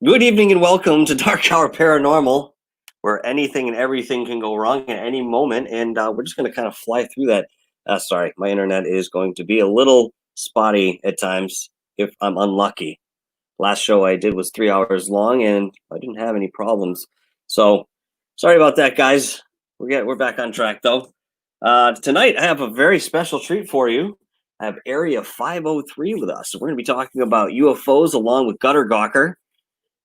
Good evening and welcome to DarkHour Paranormal, where anything and everything can go wrong at any moment. And we're just going to kind of fly through that. Sorry, my internet is going to be a little spotty at times if I'm unlucky. Last show I did was 3 hours long and I didn't have any problems. So sorry about that, guys. We're back on track though. Tonight I have a very special treat for you. I have Area 503 with us. So we're going to be talking about UFOs along with GutterGawker.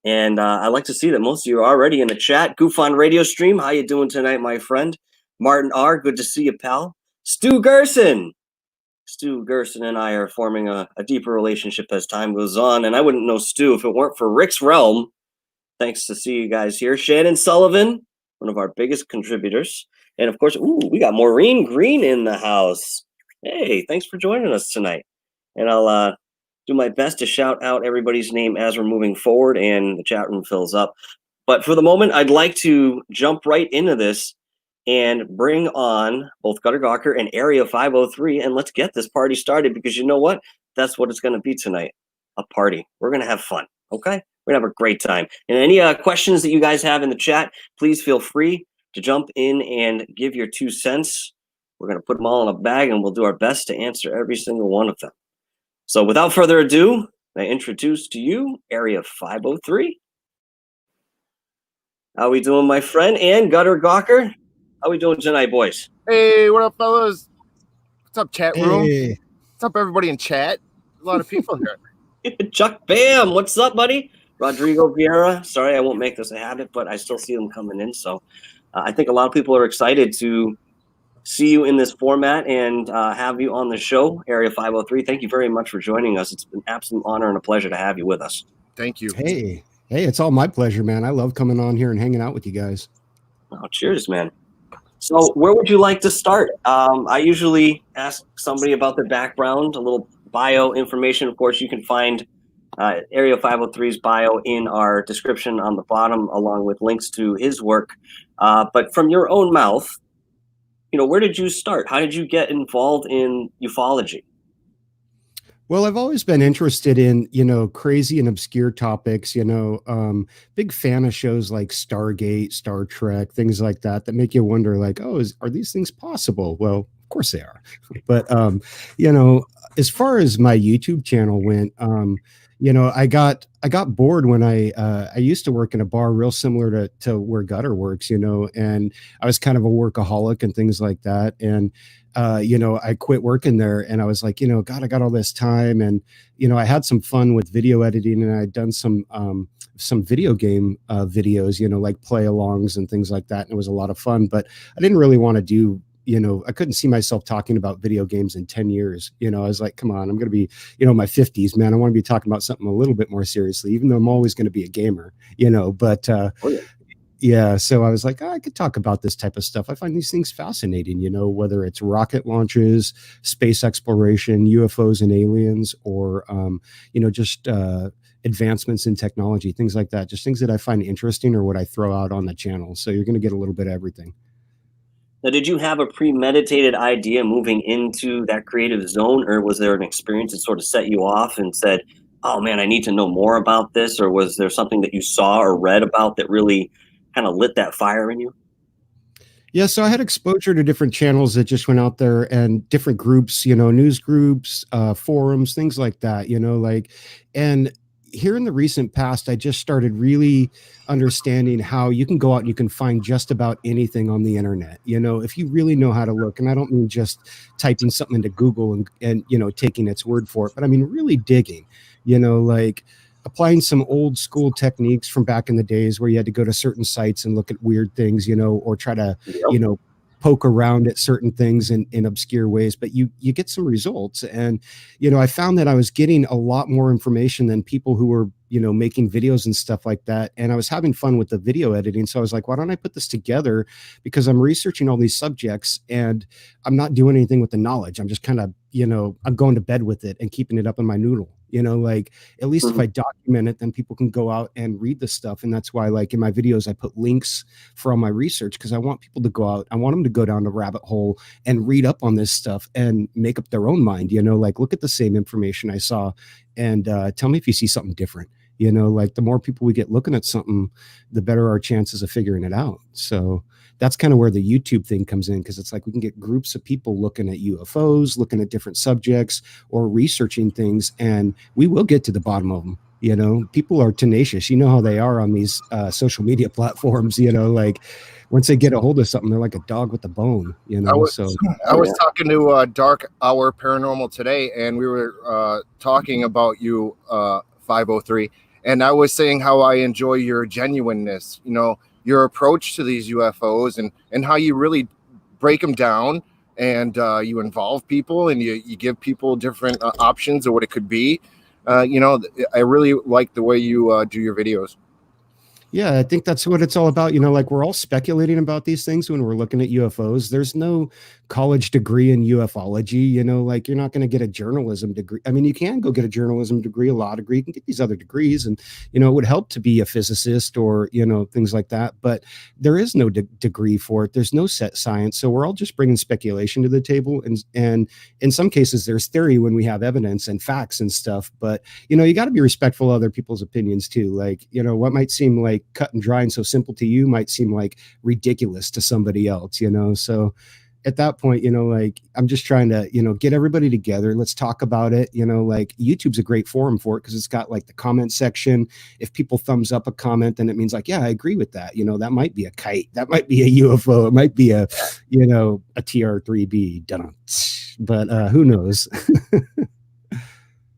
And I like to see that most of you are already in the chat. Gufon radio stream, how you doing tonight, my friend? Martin R, good to see you, pal. Stu Gerson. Stu Gerson and I are forming a deeper relationship as time goes on. And I wouldn't know Stu if it weren't for Rick's Realm. Thanks to see you guys here. Shannon Sullivan, one of our biggest contributors. And of course, we got Maureen Green in the house. Hey, thanks for joining us tonight. And I'll do my best to shout out everybody's name as we're moving forward and the chat room fills up. But for the moment, I'd like to jump right into this and bring on both GutterGawker and Area 503, and let's get this party started, because you know what? That's what it's going to be tonight, a party. We're going to have fun, okay? We're going to have a great time. And any questions that you guys have in the chat, please feel free to jump in and give your 2 cents. We're going to put them all in a bag, and we'll do our best to answer every single one of them. So without further ado, I introduce to you Area 503. How we doing, my friend? And GutterGawker, how we doing tonight, boys? Hey, what up, fellas? What's up, chat room? Hey. What's up, everybody in chat? A lot of people here. Chuck Bam, what's up, buddy? Rodrigo Vieira. Sorry, I won't make this a habit, but I still see them coming in. So I think a lot of people are excited to see you in this format and have you on the show, Area 503. Thank you very much for joining us. It's an absolute honor and a pleasure to have you with us. Thank you. Hey, it's all my pleasure, man. I love coming on here and hanging out with you guys. Oh, cheers, man. So where would you like to start? I usually ask somebody about their background, a little bio information. Of course, you can find Area 503's bio in our description on the bottom, along with links to his work. But from your own mouth, where did you start? How did you get involved in ufology? Well, I've always been interested in, crazy and obscure topics, big fan of shows like Stargate, Star Trek, things like that make you wonder, like, are these things possible? Well, of course they are. But, as far as my YouTube channel went, I got bored when I used to work in a bar real similar to where Gutter works, and I was kind of a workaholic and things like that. And, I quit working there and I was like, God, I got all this time. And, I had some fun with video editing and I'd done some video game videos, like play alongs and things like that. And it was a lot of fun, but I didn't really want to do, I couldn't see myself talking about video games in 10 years. I was like, come on, I'm going to be, my 50s, man. I want to be talking about something a little bit more seriously, even though I'm always going to be a gamer, but yeah. So I was like, I could talk about this type of stuff. I find these things fascinating, whether it's rocket launches, space exploration, UFOs and aliens, or, just advancements in technology, things like that, just things that I find interesting or what I throw out on the channel. So you're going to get a little bit of everything. Now, did you have a premeditated idea moving into that creative zone, or was there an experience that sort of set you off and said, oh man, I need to know more about this? Or was there something that you saw or read about that really kind of lit that fire in you? Yeah, so I had exposure to different channels that just went out there and different groups, news groups, forums, things like that, and here in the recent past, I just started really understanding how you can go out and you can find just about anything on the internet, if you really know how to look. And I don't mean just typing something into Google and taking its word for it, but I mean really digging, like applying some old school techniques from back in the days where you had to go to certain sites and look at weird things, or try to, poke around at certain things in obscure ways, but you get some results. And, I found that I was getting a lot more information than people who were, making videos and stuff like that. And I was having fun with the video editing. So I was like, why don't I put this together? Because I'm researching all these subjects and I'm not doing anything with the knowledge. I'm just kind of, I'm going to bed with it and keeping it up in my noodle. Like at least if I document it, then people can go out and read the stuff. And that's why, like in my videos, I put links for all my research, because I want people to go out. I want them to go down the rabbit hole and read up on this stuff and make up their own mind, like look at the same information I saw and tell me if you see something different. You know, like the more people we get looking at something, the better our chances of figuring it out. So that's kind of where the YouTube thing comes in, because it's like we can get groups of people looking at UFOs, looking at different subjects, or researching things, and we will get to the bottom of them. You know, people are tenacious. You know how they are on these social media platforms. You know, like once they get a hold of something, they're like a dog with a bone. You know, I was talking to DarkHour Paranormal today, and we were talking about you 503, and I was saying how I enjoy your genuineness. You know, your approach to these UFOs, and how you really break them down, and you involve people, and you give people different options of what it could be. You know, I really like the way you do your videos. Yeah, I think that's what it's all about. You know, like we're all speculating about these things when we're looking at UFOs. There's no college degree in ufology. You know, like you're not going to get a journalism degree. I mean, you can go get a journalism degree, a law degree, you can get these other degrees, and you know, it would help to be a physicist or, you know, things like that. But there is no degree for it. There's no set science. So we're all just bringing speculation to the table, and in some cases, there's theory when we have evidence and facts and stuff. But you know, you got to be respectful of other people's opinions too. Like, you know, what might seem like cut and dry and so simple to you might seem like ridiculous to somebody else, you know? So at that point, you know, like I'm just trying to, you know, get everybody together. Let's talk about it. You know, like YouTube's a great forum for it because it's got like the comment section. If people thumbs up a comment, then it means like, yeah, I agree with that. You know, that might be a kite. That might be a UFO. It might be a, you know, a TR3B. But who knows?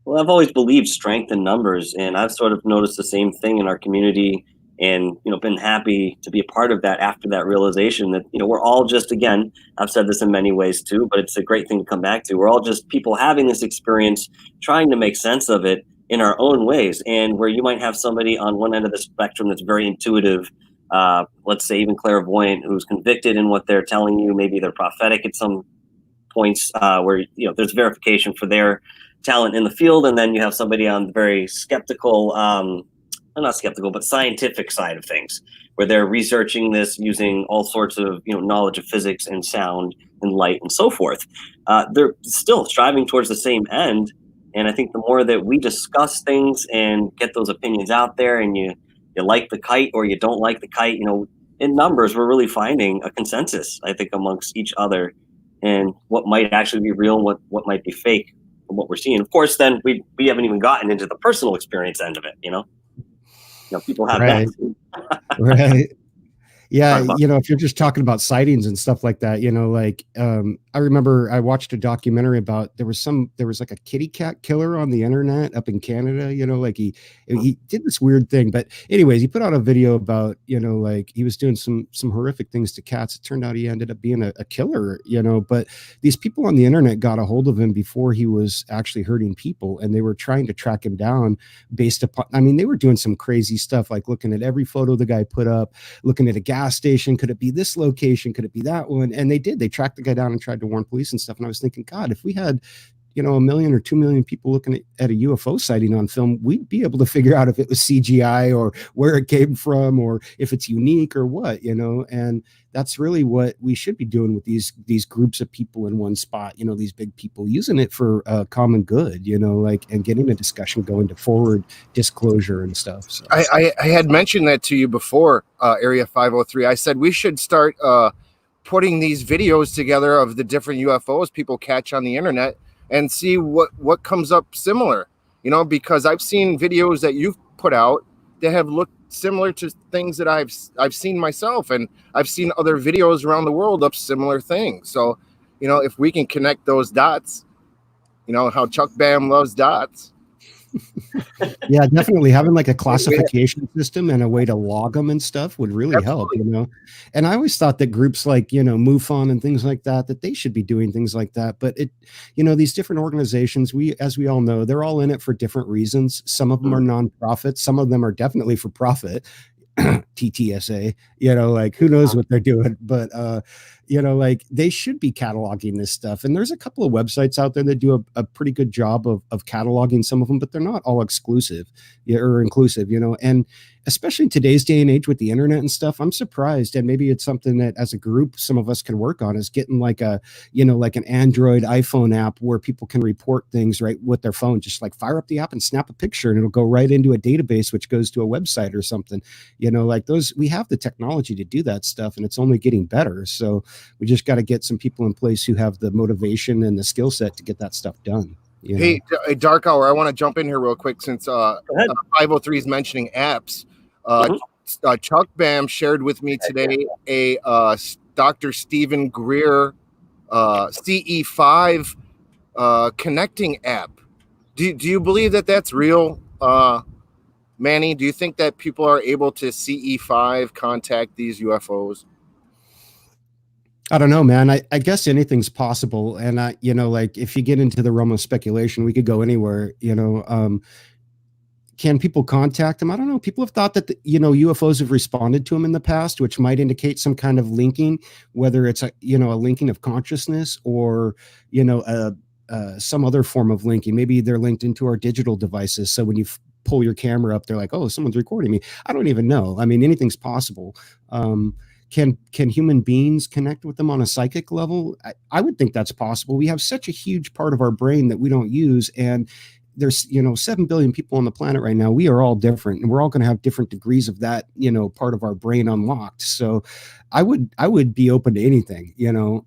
Well, I've always believed strength in numbers, and I've sort of noticed the same thing in our community, and you know, been happy to be a part of that after that realization that, you know, we're all just, again, I've said this in many ways too, but it's a great thing to come back to. We're all just people having this experience, trying to make sense of it in our own ways. And where you might have somebody on one end of the spectrum that's very intuitive, let's say even clairvoyant, who's convicted in what they're telling you, maybe they're prophetic at some points, where, you know, there's verification for their talent in the field, and then you have somebody on the very skeptical, not skeptical, but scientific side of things, where they're researching this using all sorts of, you know, knowledge of physics and sound and light and so forth. They're still striving towards the same end, and I think the more that we discuss things and get those opinions out there, and you like the kite or you don't like the kite, you know, in numbers, we're really finding a consensus, I think, amongst each other, and what might actually be real and what might be fake from what we're seeing. Of course, then we haven't even gotten into the personal experience end of it, you know? You know, people have right. that. Right. Yeah, you know, if you're just talking about sightings and stuff like that, you know, like I remember I watched a documentary about there was like a kitty cat killer on the internet up in Canada, you know, like he did this weird thing. But anyways, he put out a video about, you know, like he was doing some horrific things to cats. It turned out he ended up being a killer, you know, but these people on the internet got a hold of him before he was actually hurting people, and they were trying to track him down based upon, I mean, they were doing some crazy stuff, like looking at every photo the guy put up, looking at a gas station, could it be this location, could it be that one? And they tracked the guy down and tried to warn police and stuff. And I was thinking, God, if we had, you know, 1 million or 2 million people looking at a UFO sighting on film, we'd be able to figure out if it was CGI or where it came from or if it's unique or what, you know. And that's really what we should be doing with these groups of people in one spot, you know, these big people, using it for common good, you know, like, and getting a discussion going to forward disclosure and stuff. So I had mentioned that to you before, Area 503. I said we should start putting these videos together of the different UFOs people catch on the internet and see what comes up similar, you know, because I've seen videos that you've put out that have looked similar to things that I've seen myself, and I've seen other videos around the world of similar things. So, you know, if we can connect those dots, you know, how Chuck Bam loves dots. Yeah, definitely having like a classification system and a way to log them and stuff would really help, you know. And I always thought that groups like, you know, MUFON and things like that they should be doing things like that. But it, you know, these different organizations, as we all know, they're all in it for different reasons. Some of them are nonprofit, some of them are definitely for profit. TTSA, you know, like who knows what they're doing, but You know, like they should be cataloging this stuff. And there's a couple of websites out there that do a pretty good job of cataloging some of them, but they're not all exclusive or inclusive, you know. And especially in today's day and age with the internet and stuff, I'm surprised. And maybe it's something that as a group, some of us can work on, is getting like a, you know, like an Android iPhone app where people can report things right with their phone. Just like fire up the app and snap a picture and it'll go right into a database, which goes to a website or something, you know, like those, we have the technology to do that stuff and it's only getting better. So we just got to get some people in place who have the motivation and the skill set to get that stuff done. You Hey, Dark Hour, I want to jump in here real quick since 503 is mentioning apps. Chuck Bam shared with me today a Dr. Stephen Greer CE5 connecting app. Do you believe that that's real, Manny? Do you think that people are able to CE5 contact these UFOs? I don't know, man. I guess anything's possible. And you know, like if you get into the realm of speculation, we could go anywhere, you know. Can people contact them? I don't know. People have thought that, you know, UFOs have responded to them in the past, which might indicate some kind of linking, whether it's a, you know, a linking of consciousness or, you know, some other form of linking. Maybe they're linked into our digital devices. So when you pull your camera up, they're like, oh, someone's recording me. I don't even know. I mean, anything's possible. Can human beings connect with them on a psychic level? I would think that's possible. We have such a huge part of our brain that we don't use. And there's, you know, 7 billion people on the planet right now. We are all different and we're all going to have different degrees of that, you know, part of our brain unlocked. So I would be open to anything, you know.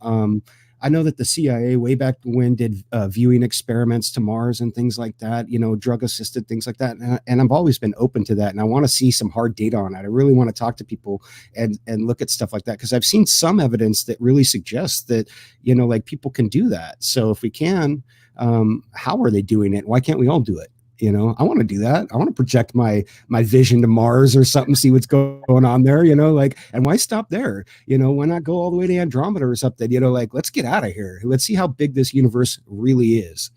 I know that the CIA way back when did viewing experiments to Mars and things like that, you know, drug assisted things like that. And I've always been open to that. And I want to see some hard data on it. I really want to talk to people and look at stuff like that, because I've seen some evidence that really suggests that, you know, like people can do that. So if we can, how are they doing it? Why can't we all do it? You know, I want to do that. I want to project my vision to Mars or something, see what's going on there, you know, like, and why stop there? You know, why not go all the way to Andromeda or something? You know, like, let's get out of here. Let's see how big this universe really is.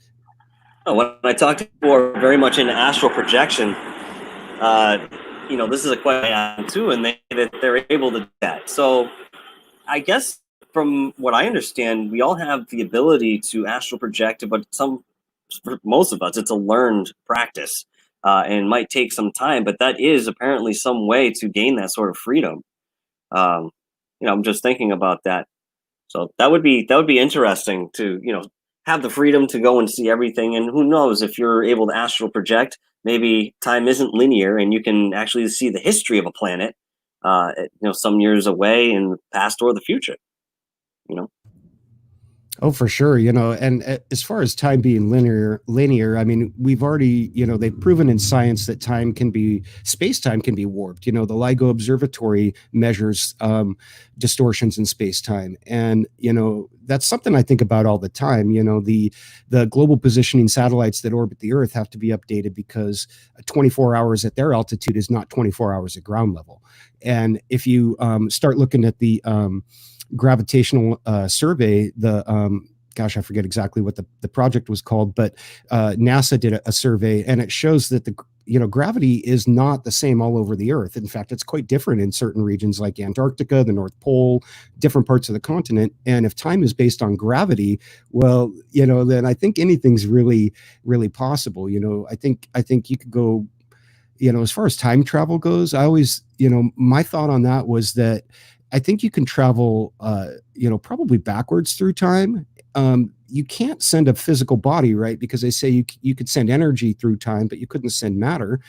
When I talk to people who are very much into astral projection, you know, this is a question too, and they're able to do that. So I guess from what I understand, we all have the ability to astral project, but for most of us, it's a learned practice, and might take some time, but that is apparently some way to gain that sort of freedom. You know, I'm just thinking about that. So that would be interesting to, you know, have the freedom to go and see everything. And who knows, if you're able to astral project, maybe time isn't linear and you can actually see the history of a planet, you know, some years away in the past or the future, you know. Oh, for sure. You know, and as far as time being linear, I mean, we've already, you know, they've proven in science that space-time can be warped. You know, the LIGO Observatory measures distortions in space-time. And, you know, that's something I think about all the time. You know, the global positioning satellites that orbit the Earth have to be updated because 24 hours at their altitude is not 24 hours at ground level. And if you start looking at the gravitational survey, gosh, I forget exactly what the project was called, but NASA did a survey, and it shows that gravity is not the same all over the Earth. In fact, it's quite different in certain regions like Antarctica, the North Pole, different parts of the continent. And if time is based on gravity, well, you know, then I think anything's really, really possible. You know, I think you could go, you know, as far as time travel goes, I always, you know, my thought on that was that I think you can travel, you know, probably backwards through time. You can't send a physical body, right? Because they say you could send energy through time, but you couldn't send matter.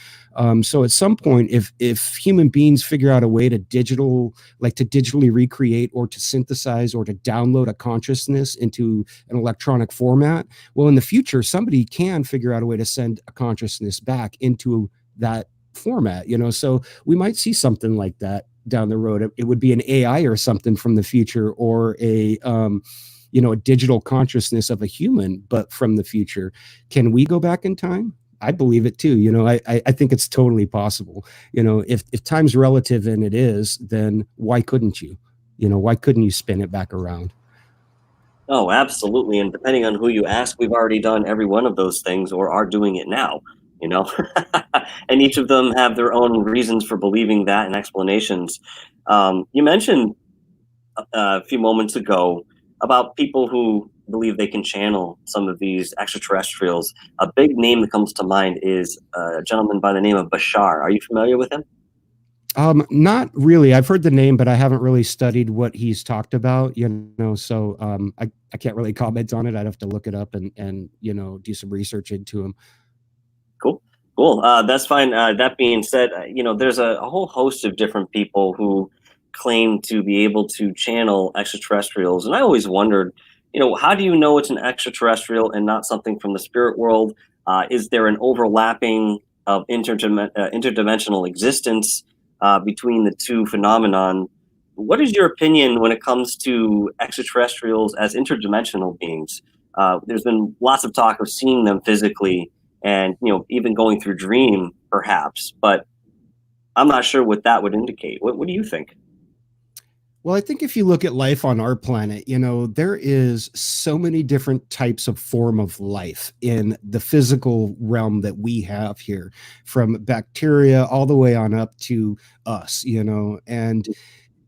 So at some point, if human beings figure out a way to digitally recreate or to synthesize or to download a consciousness into an electronic format, well, in the future, somebody can figure out a way to send a consciousness back into that format, you know. So we might see something like that down the road. It would be an AI or something from the future, or a you know, a digital consciousness of a human, but from the future. Can we go back in time? I believe it too. You know, I think it's totally possible. You know, if time's relative, and it is, then why couldn't you? You know, why couldn't you spin it back around? Oh, absolutely. And depending on who you ask, we've already done every one of those things or are doing it now, you know. And each of them have their own reasons for believing that and explanations. You mentioned a few moments ago about people who believe they can channel some of these extraterrestrials. A big name that comes to mind is a gentleman by the name of Bashar. Are you familiar with him? Not really. I've heard the name, but I haven't really studied what he's talked about, so I can't really comment on it. I'd have to look it up and do some research into him. Cool. That's fine. That being said, there's a whole host of different people who claim to be able to channel extraterrestrials. And I always wondered, how do you know it's an extraterrestrial and not something from the spirit world? Is there an overlapping of interdimensional existence between the two phenomenon? What is your opinion when it comes to extraterrestrials as interdimensional beings? There's been lots of talk of seeing them physically, and even going through dream perhaps, but I'm not sure what that would indicate. What do you think? Well, I think if you look at life on our planet, there is so many different types of form of life in the physical realm that we have here, from bacteria all the way on up to us, and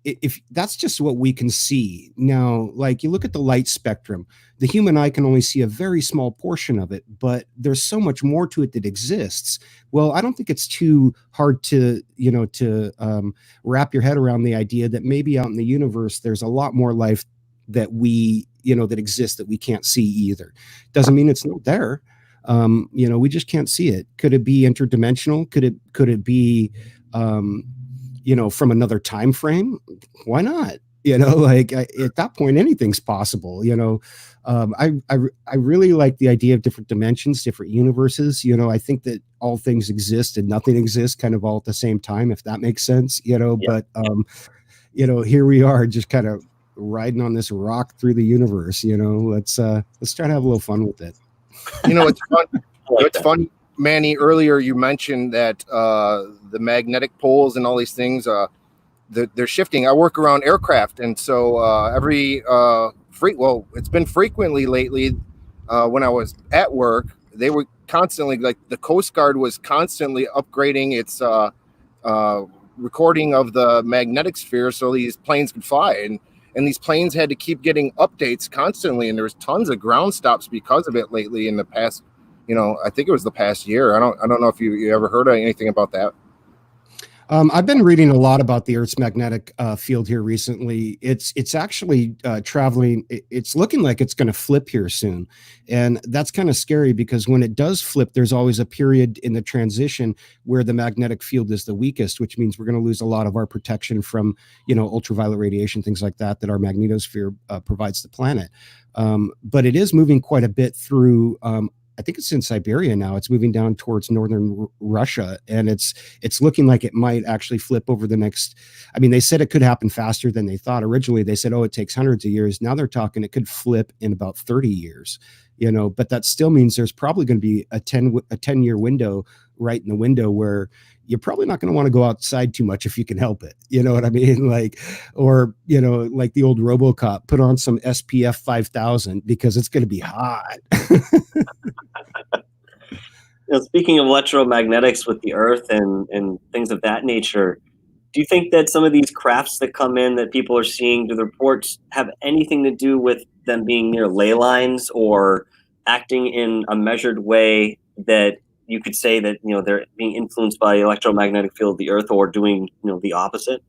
if that's just what we can see now, like you look at the light spectrum, the human eye can only see a very small portion of it, but there's so much more to it that exists. Well, I don't think it's too hard to wrap your head around the idea that maybe out in the universe there's a lot more life that we that exists that we can't see either. Doesn't mean it's not there. We just can't see it. Could it be interdimensional? Could it be from another time frame? Why not? At that point, anything's possible. I really like the idea of different dimensions, different universes. I think that all things exist and nothing exists kind of all at the same time, if that makes sense. Yeah. But here we are, just kind of riding on this rock through the universe. Let's try to have a little fun with it. It's fun. It's fun. Manny, earlier you mentioned that the magnetic poles and all these things, they're shifting. I work around aircraft, and so it's been frequently lately. When I was at work, they were constantly, like, the Coast Guard was constantly upgrading its recording of the magnetic sphere so these planes could fly, and these planes had to keep getting updates constantly, and there was tons of ground stops because of it lately in the past. I think it was the past year. I don't know if you ever heard of anything about that. I've been reading a lot about the Earth's magnetic field here recently. It's actually traveling. It's looking like it's going to flip here soon. And that's kind of scary because when it does flip, there's always a period in the transition where the magnetic field is the weakest, which means we're going to lose a lot of our protection from, ultraviolet radiation, things like that our magnetosphere provides the planet. But it is moving quite a bit through I think it's in Siberia now. It's moving down towards northern Russia, and it's looking like it might actually flip over the next. I mean, they said it could happen faster than they thought. Originally, they said, it takes hundreds of years. Now they're talking it could flip in about 30 years. But that still means there's probably going to be a 10-year window right in the window where you're probably not going to want to go outside too much if you can help it. You know what I mean? Like the old RoboCop, put on some SPF 5000 because it's going to be hot. Speaking of electromagnetics with the Earth and things of that nature, do you think that some of these crafts that come in that people are seeing, do the reports have anything to do with them being near ley lines or acting in a measured way that you could say that they're being influenced by the electromagnetic field of the Earth, or doing the opposite?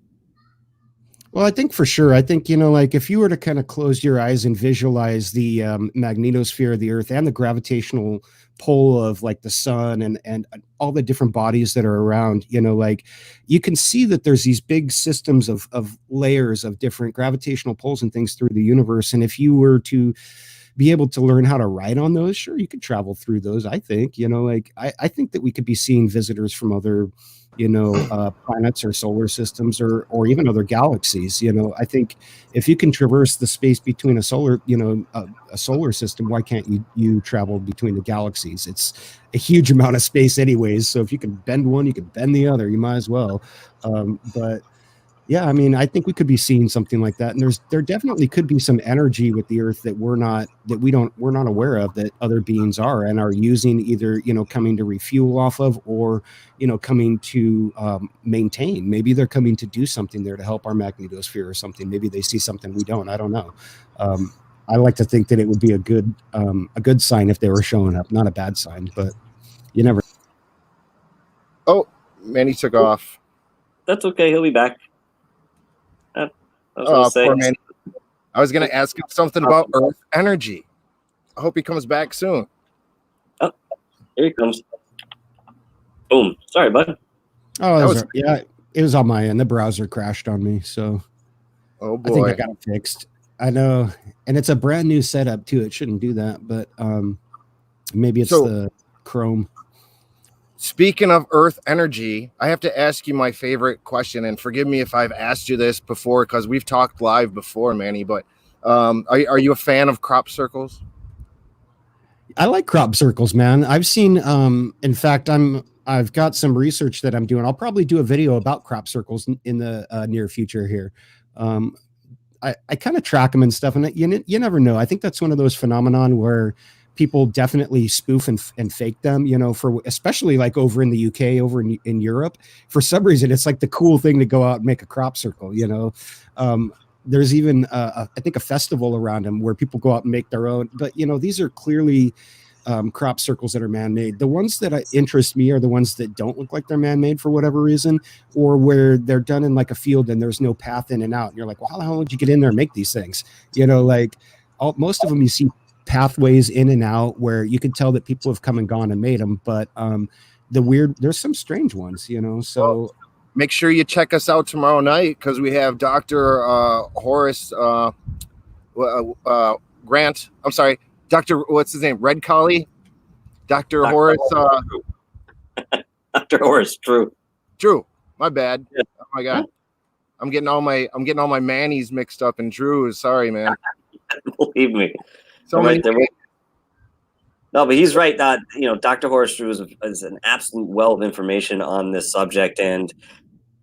Well, I think for sure. I think, if you were to kind of close your eyes and visualize the magnetosphere of the Earth and the gravitational pull of like the sun and all the different bodies that are around, you can see that there's these big systems of layers of different gravitational pulls and things through the universe. And if you were to be able to learn how to ride on those, sure, you could travel through those. I think, I think that we could be seeing visitors from other planets or solar systems or even other galaxies. I think if you can traverse the space between a solar system, why can't you travel between the galaxies? It's a huge amount of space anyways. So if you can bend one, you can bend the other, you might as well. But Yeah, I mean, I think we could be seeing something like that, and there definitely could be some energy with the Earth that we're not aware of, that other beings are and are using, either coming to refuel off of, or coming to maintain. Maybe they're coming to do something there to help our magnetosphere or something. Maybe they see something we don't. I don't know. I like to think that it would be a good sign if they were showing up, not a bad sign, but you never. Oh, Manny took off. That's okay. He'll be back. I was gonna say. Poor Manny. I was going to ask him something about Earth energy. I hope he comes back soon. Oh, here he comes. Boom. Sorry, bud. Oh, yeah, it was on my end. The browser crashed on me, so oh boy, I think I got it fixed. I know, and it's a brand new setup too. It shouldn't do that, but maybe it's the Chrome. Speaking of Earth energy, I have to ask you my favorite question, and forgive me if I've asked you this before, because we've talked live before, Manny, but are you a fan of crop circles? I like crop circles, man. I've seen, in fact, I've got some research that I'm doing. I'll probably do a video about crop circles in the near future here. I kind of track them and stuff, and you never know. I think that's one of those phenomenon where people definitely spoof and fake them, for especially like over in the UK, over in Europe. For some reason, it's like the cool thing to go out and make a crop circle, There's even, I think, a festival around them where people go out and make their own. But, these are clearly crop circles that are man-made. The ones that interest me are the ones that don't look like they're man-made for whatever reason, or where they're done in like a field and there's no path in and out. And you're like, well, how the hell would you get in there and make these things? Most of them you see pathways in and out where you can tell that people have come and gone and made them. But there's some strange ones, so. Well, make sure you check us out tomorrow night, because we have Dr. Horace Grant. I'm sorry, Dr. What's his name? Red Collie? Dr. Horace. Dr. Horace, Drew. My bad. Yeah. Oh my God. I'm getting all my Mannies mixed up in Drews. Sorry, man. Believe me. So right there. No, but he's right. Dr. Horace Drew is an absolute well of information on this subject, and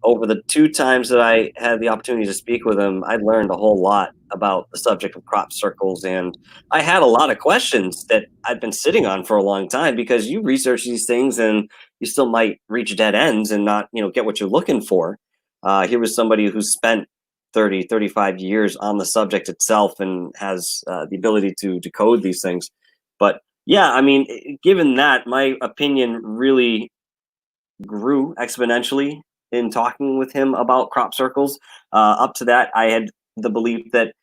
over the 2 times that I had the opportunity to speak with him, I learned a whole lot about the subject of crop circles, and I had a lot of questions that I've been sitting on for a long time, because you research these things and you still might reach dead ends and not, get what you're looking for. Here was somebody who spent 30, 35 years on the subject itself and has the ability to decode these things. But yeah, I mean, given that, my opinion really grew exponentially in talking with him about crop circles. Up to that, I had the belief that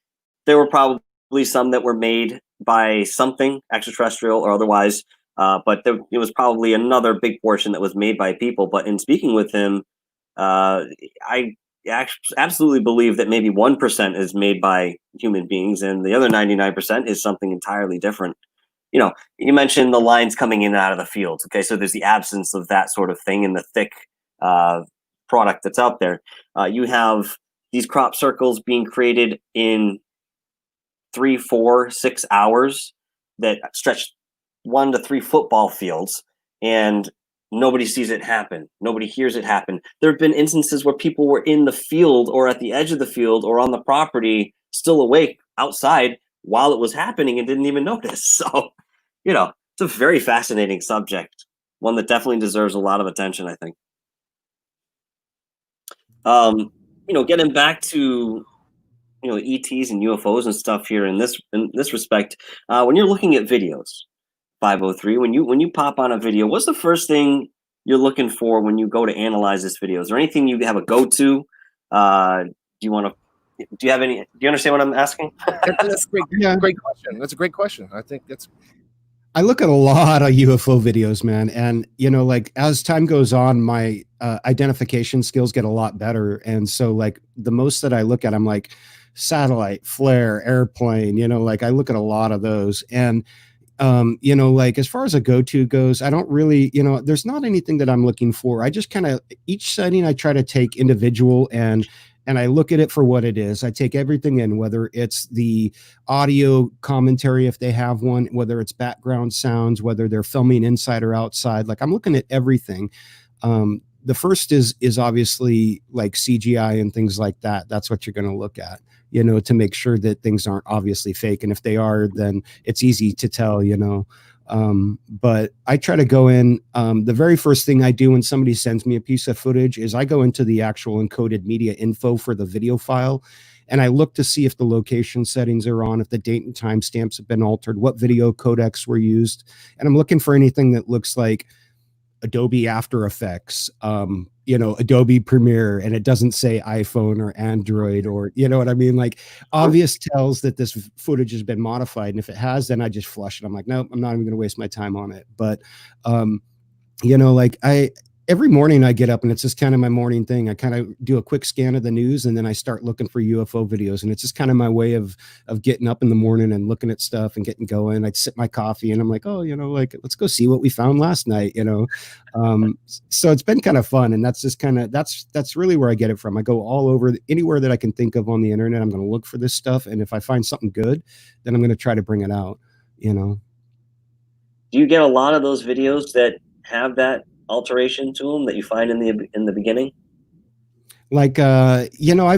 there were probably some that were made by something extraterrestrial or otherwise, but it was probably another big portion that was made by people. But in speaking with him, I absolutely believe that maybe 1% is made by human beings, and the other 99% is something entirely different. You mentioned the lines coming in and out of the fields. Okay, so there's the absence of that sort of thing in the thick product that's out there. You have these crop circles being created in 3, 4, 6 hours that stretch 1 to 3 football fields, and nobody sees it happen. Nobody hears it happen. There have been instances where people were in the field or at the edge of the field or on the property, still awake outside while it was happening, and didn't even notice. So, it's a very fascinating subject, one that definitely deserves a lot of attention, I think. Getting back to ETs and UFOs and stuff here in this respect, when you're looking at videos, 503, when you pop on a video, what's the first thing you're looking for when you go to analyze this video? Is there anything you have a go-to? Do you understand what I'm asking? That's a great question. That's a great question. I think I look at a lot of UFO videos, man. And, as time goes on, my identification skills get a lot better. And so the most that I look at, I'm like satellite, flare, airplane, I look at a lot of those. And, as far as a go-to goes, I don't really, there's not anything that I'm looking for. I just kind of, each sighting I try to take individual and I look at it for what it is. I take everything in, whether it's the audio commentary, if they have one, whether it's background sounds, whether they're filming inside or outside. I'm looking at everything. the first is obviously like CGI and things like that. That's what you're going to look at, you know, to make sure that things aren't obviously fake. And if they are, then it's easy to tell, you know. But I try to go in, the very first thing I do when somebody sends me a piece of footage is I go into the actual encoded media info for the video file, and I look to see if the location settings are on, if the date and time stamps have been altered, what video codecs were used. And I'm looking for anything that looks like Adobe After Effects, you know, Adobe Premiere, and it doesn't say iPhone or Android, or, you know what I mean? Like obvious tells that this footage has been modified. And if it has, then I just flush it. I'm like, nope, I'm not even going to waste my time on it. But, you know, like every morning I get up, and it's just kind of my morning thing. I kind of do a quick scan of the news, and then I start looking for UFO videos. And it's just kind of my way of getting up in the morning and looking at stuff and getting going. I'd sip my coffee and I'm like, oh, you know, like, let's go see what we found last night, you know? So it's been kind of fun. And that's just kind of, that's really where I get it from. I go all over, anywhere that I can think of on the internet. I'm going to look for this stuff. And if I find something good, then I'm going to try to bring it out, you know? Do you get a lot of those videos that have that alteration to them that you find in the beginning? Like, you know,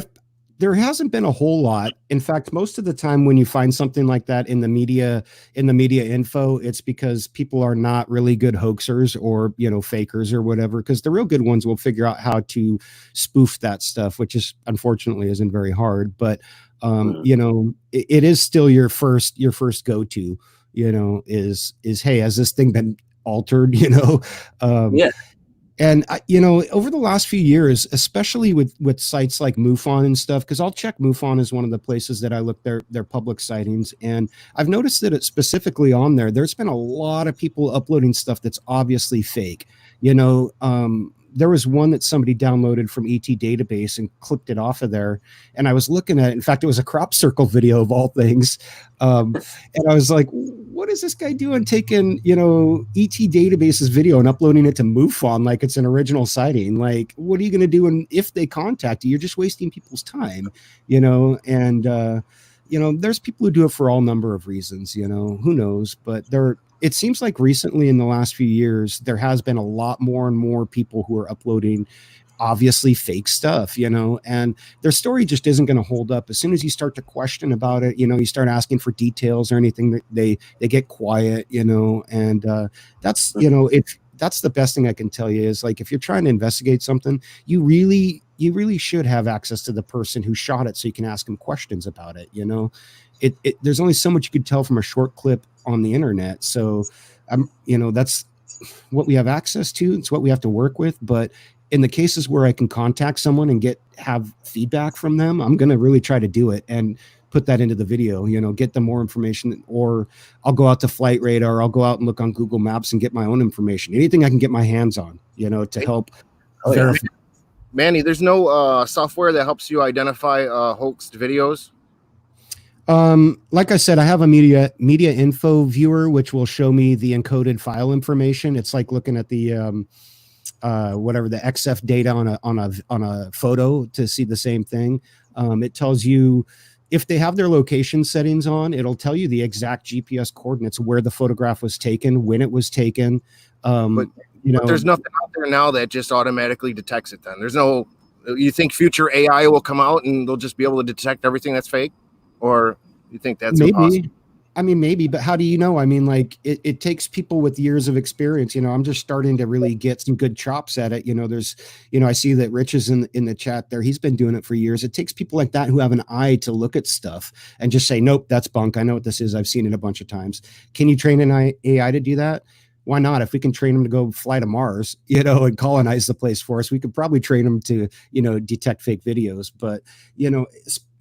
there hasn't been a whole lot. In fact, most of the time when you find something like that in the media info, it's because people are not really good hoaxers or, you know, fakers or whatever, because the real good ones will figure out how to spoof that stuff, which is unfortunately isn't very hard. But, you know, it is still your first go-to, you know, is, hey, has this thing been altered, you know? Yeah. And you know, over the last few years, especially with sites like MUFON and stuff, because I'll check MUFON as one of the places that I look their public sightings, and I've noticed that it's specifically on there. There's been a lot of people uploading stuff that's obviously fake. You know, there was one that somebody downloaded from ET database and clipped it off of there, and I was looking at it. In fact, it was a crop circle video of all things, and I was like, what is this guy doing, taking, you know, ET database's video and uploading it to MUFON like it's an original sighting? Like, what are you going to do if they contact you? You're just wasting people's time, you know? And you know, there's people who do it for all number of reasons, you know, who knows, but it seems like recently in the last few years, there has been a lot more and more people who are uploading obviously fake stuff, you know, and their story just isn't going to hold up. As soon as you start to question about it, you know, you start asking for details or anything, that they get quiet, you know, and that's, you know, that's the best thing I can tell you is, like, if you're trying to investigate something, you really should have access to the person who shot it so you can ask them questions about it, you know. There's only so much you could tell from a short clip on the internet. So you know, that's what we have access to. It's what we have to work with. But in the cases where I can contact someone and have feedback from them, I'm going to really try to do it and put that into the video, you know, get them more information, or I'll go out to Flight Radar, I'll go out and look on Google Maps and get my own information, anything I can get my hands on, you know, to help verify. Manny, there's no software that helps you identify hoaxed videos? Like I said, I have a media info viewer, which will show me the encoded file information. It's like looking at the whatever the XF data on a photo to see the same thing. It tells you if they have their location settings on, it'll tell you the exact GPS coordinates, where the photograph was taken, when it was taken. But you know, there's nothing out there now that just automatically detects it. Then there's no. You think future AI will come out and they'll just be able to detect everything that's fake? Or you think that's maybe impossible? I mean, maybe, but how do you know? I mean, like it takes people with years of experience. You know, I'm just starting to really get some good chops at it. You know, there's, you know, I see that Rich is in the chat there. He's been doing it for years. It takes people like that who have an eye to look at stuff and just say, nope, that's bunk. I know what this is. I've seen it a bunch of times. Can you train an AI to do that? Why not? If we can train them to go fly to Mars, you know, and colonize the place for us, we could probably train them to, you know, detect fake videos. But, you know,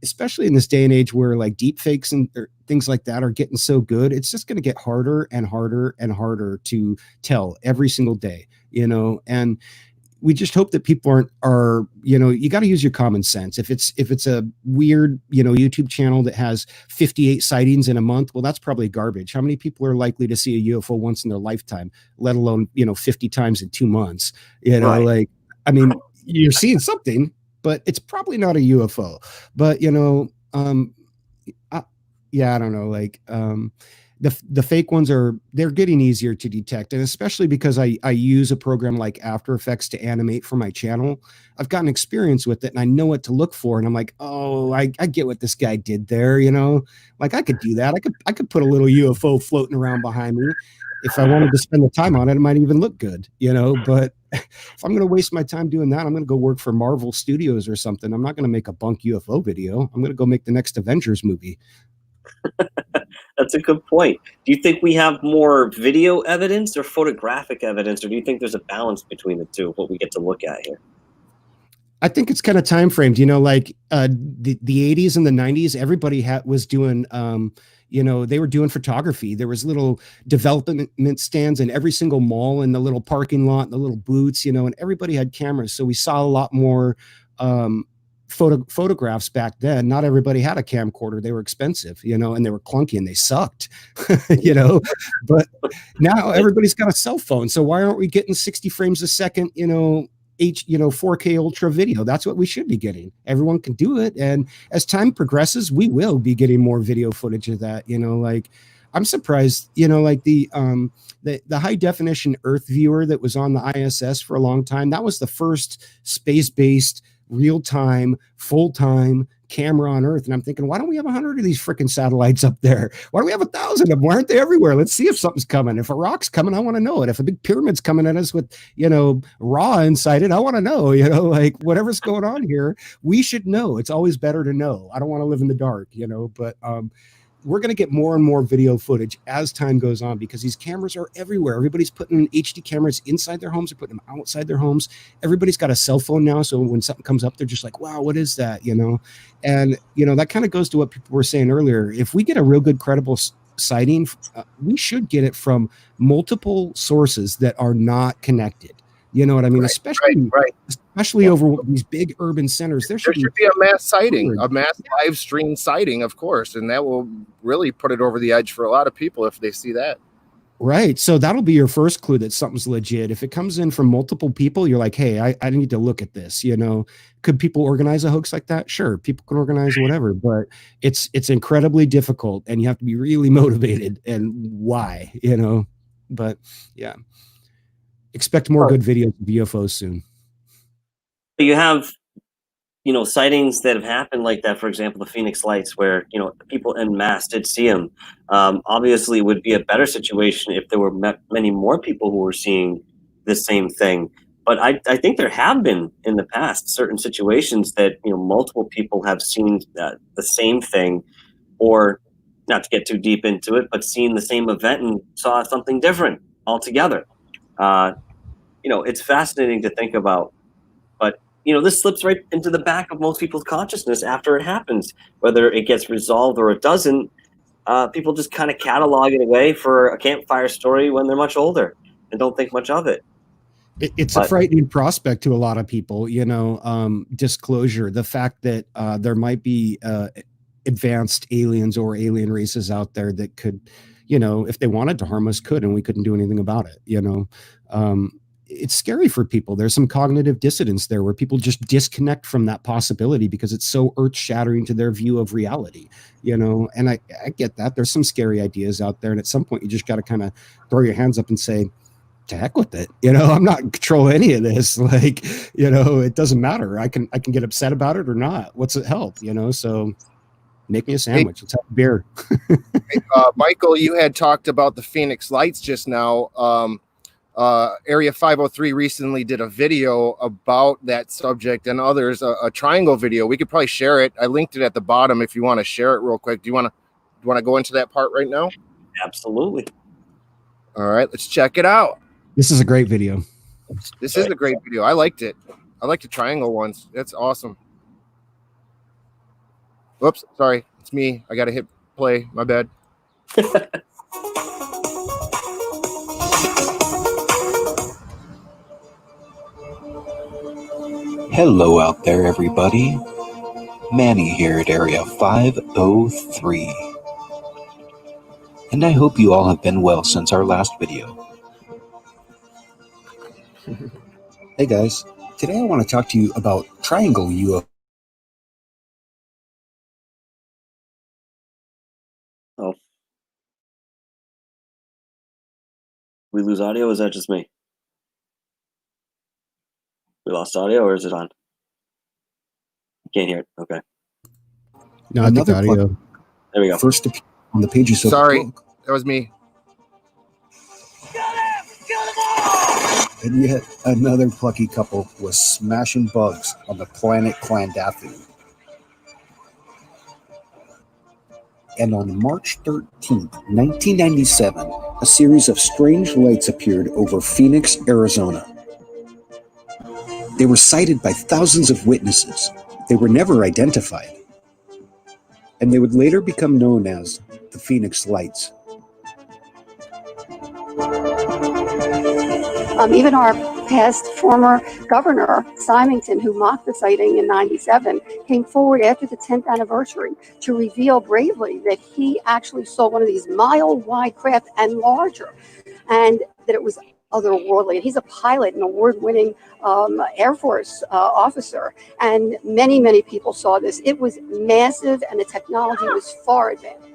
especially in this day and age where like deep fakes and things like that are getting so good, it's just going to get harder and harder and harder to tell every single day, you know. And we just hope that people are, you know, you got to use your common sense. If it's a weird, you know, YouTube channel that has 58 sightings in a month, well, that's probably garbage. How many people are likely to see a UFO once in their lifetime, let alone, you know, 50 times in 2 months? You know, right. Like, I mean, you're seeing something, but it's probably not a UFO. But, you know, I don't know, like, The fake ones they're getting easier to detect, and especially because I use a program like After Effects to animate for my channel. I've gotten experience with it, and I know what to look for. And I'm like, oh, I get what this guy did there. Like I could do that. I could put a little UFO floating around behind me. If I wanted to spend the time on it, it might even look good, But if I'm going to waste my time doing that, I'm going to go work for Marvel Studios or something. I'm not going to make a bunk UFO video. I'm going to go make the next Avengers movie. That's a good point. Do you think we have more video evidence or photographic evidence, or do you think there's a balance between the two, what we get to look at here? I think it's kind of time framed, like the 80s and the 90s, everybody was doing, they were doing photography. There was little development stands in every single mall, in the little parking lot, and the little booths, and everybody had cameras. So we saw a lot more photographs back then. Not everybody had a camcorder. They were expensive, and they were clunky and they sucked, but now everybody's got a cell phone. So why aren't we getting 60 frames a second, 4K ultra video? That's what we should be getting. Everyone can do it. And as time progresses, we will be getting more video footage of that. Like I'm surprised, like the high definition Earth viewer that was on the ISS for a long time. That was the first space-based, real-time, full-time camera on Earth. And I'm thinking, why don't we have 100 of these freaking satellites up there? Why don't we have 1,000 of them? Why aren't they everywhere? Let's see if something's coming. If a rock's coming, I want to know it. If a big pyramid's coming at us with, raw inside it, I want to know, like whatever's going on here, we should know. It's always better to know. I don't want to live in the dark, but we're going to get more and more video footage as time goes on, because these cameras are everywhere. Everybody's putting HD cameras inside their homes. They're putting them outside their homes. Everybody's got a cell phone now. So when something comes up, they're just like, wow, what is that? And, that kind of goes to what people were saying earlier. If we get a real good, credible sighting, we should get it from multiple sources that are not connected. You know what I mean? Especially over these big urban centers. There should be a mass sighting, a mass live stream sighting, of course. And that will really put it over the edge for a lot of people if they see that. Right. So that'll be your first clue that something's legit. If it comes in from multiple people, you're like, hey, I need to look at this. Could people organize a hoax like that? Sure. People can organize whatever, but it's incredibly difficult, and you have to be really motivated. And why, but yeah. Expect more good videos of UFOs soon. You have, sightings that have happened like that. For example, the Phoenix Lights, where, people en masse did see them. Obviously, it would be a better situation if there were many more people who were seeing the same thing. But I think there have been in the past certain situations that, multiple people have seen the same thing, or not to get too deep into it, but seen the same event and saw something different altogether. It's fascinating to think about, but this slips right into the back of most people's consciousness after it happens. Whether it gets resolved or it doesn't, people just kind of catalog it away for a campfire story when they're much older and don't think much of it. It's a frightening prospect to a lot of people, disclosure, the fact that there might be advanced aliens or alien races out there that could, if they wanted to harm us, could, and we couldn't do anything about it. It's scary for people. There's some cognitive dissonance there where people just disconnect from that possibility because it's so earth-shattering to their view of reality, and I get that. There's some scary ideas out there, and at some point you just got to kind of throw your hands up and say, to heck with it. I'm not in control of any of this. Like, it doesn't matter. I can get upset about it or not. What's it help? So make me a sandwich. Let's have a beer. Michael, you had talked about the Phoenix Lights just now. Area 503 recently did a video about that subject, and others, a triangle video. We could probably share it. I linked it at the bottom if you want to share it real quick. Do you want to go into that part right now? Absolutely. All right, let's check it out. This is a great video. This is a great video. I liked it. I like the triangle ones. That's awesome. Whoops, sorry. It's me. I got to hit play. My bad. Hello out there, everybody. Manny here at Area 503. And I hope you all have been well since our last video. Hey guys, today I want to talk to you about triangle UFO. Oh. We lose audio? Or is that just me? We lost audio, or is it on? Can't hear it. Okay. No, I think Another audio. There we go. First appeared on the pages of Sorry, the book, that was me. and yet another plucky couple was smashing bugs on the planet Clandathu. And on March 13th, 1997, a series of strange lights appeared over Phoenix, Arizona. They were sighted by thousands of witnesses. They were never identified. And they would later become known as the Phoenix Lights. Even our past former governor, Symington, who mocked the sighting in '97, came forward after the 10th anniversary to reveal bravely that he actually saw one of these mile-wide craft and larger, and that it was otherworldly. And he's a pilot, an award-winning Air Force officer, and many, many people saw this. It was massive, and the technology was far advanced.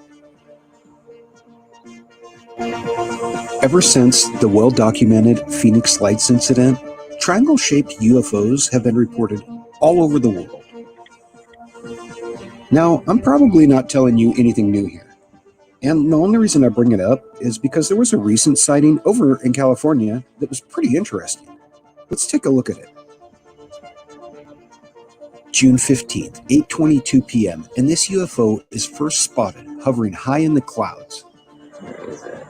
Ever since the well-documented Phoenix Lights incident, triangle-shaped UFOs have been reported all over the world. Now, I'm probably not telling you anything new here. And the only reason I bring it up is because there was a recent sighting over in California that was pretty interesting. Let's take a look at it. June 15th, 8:22 p.m., and this UFO is first spotted hovering high in the clouds. Where is it?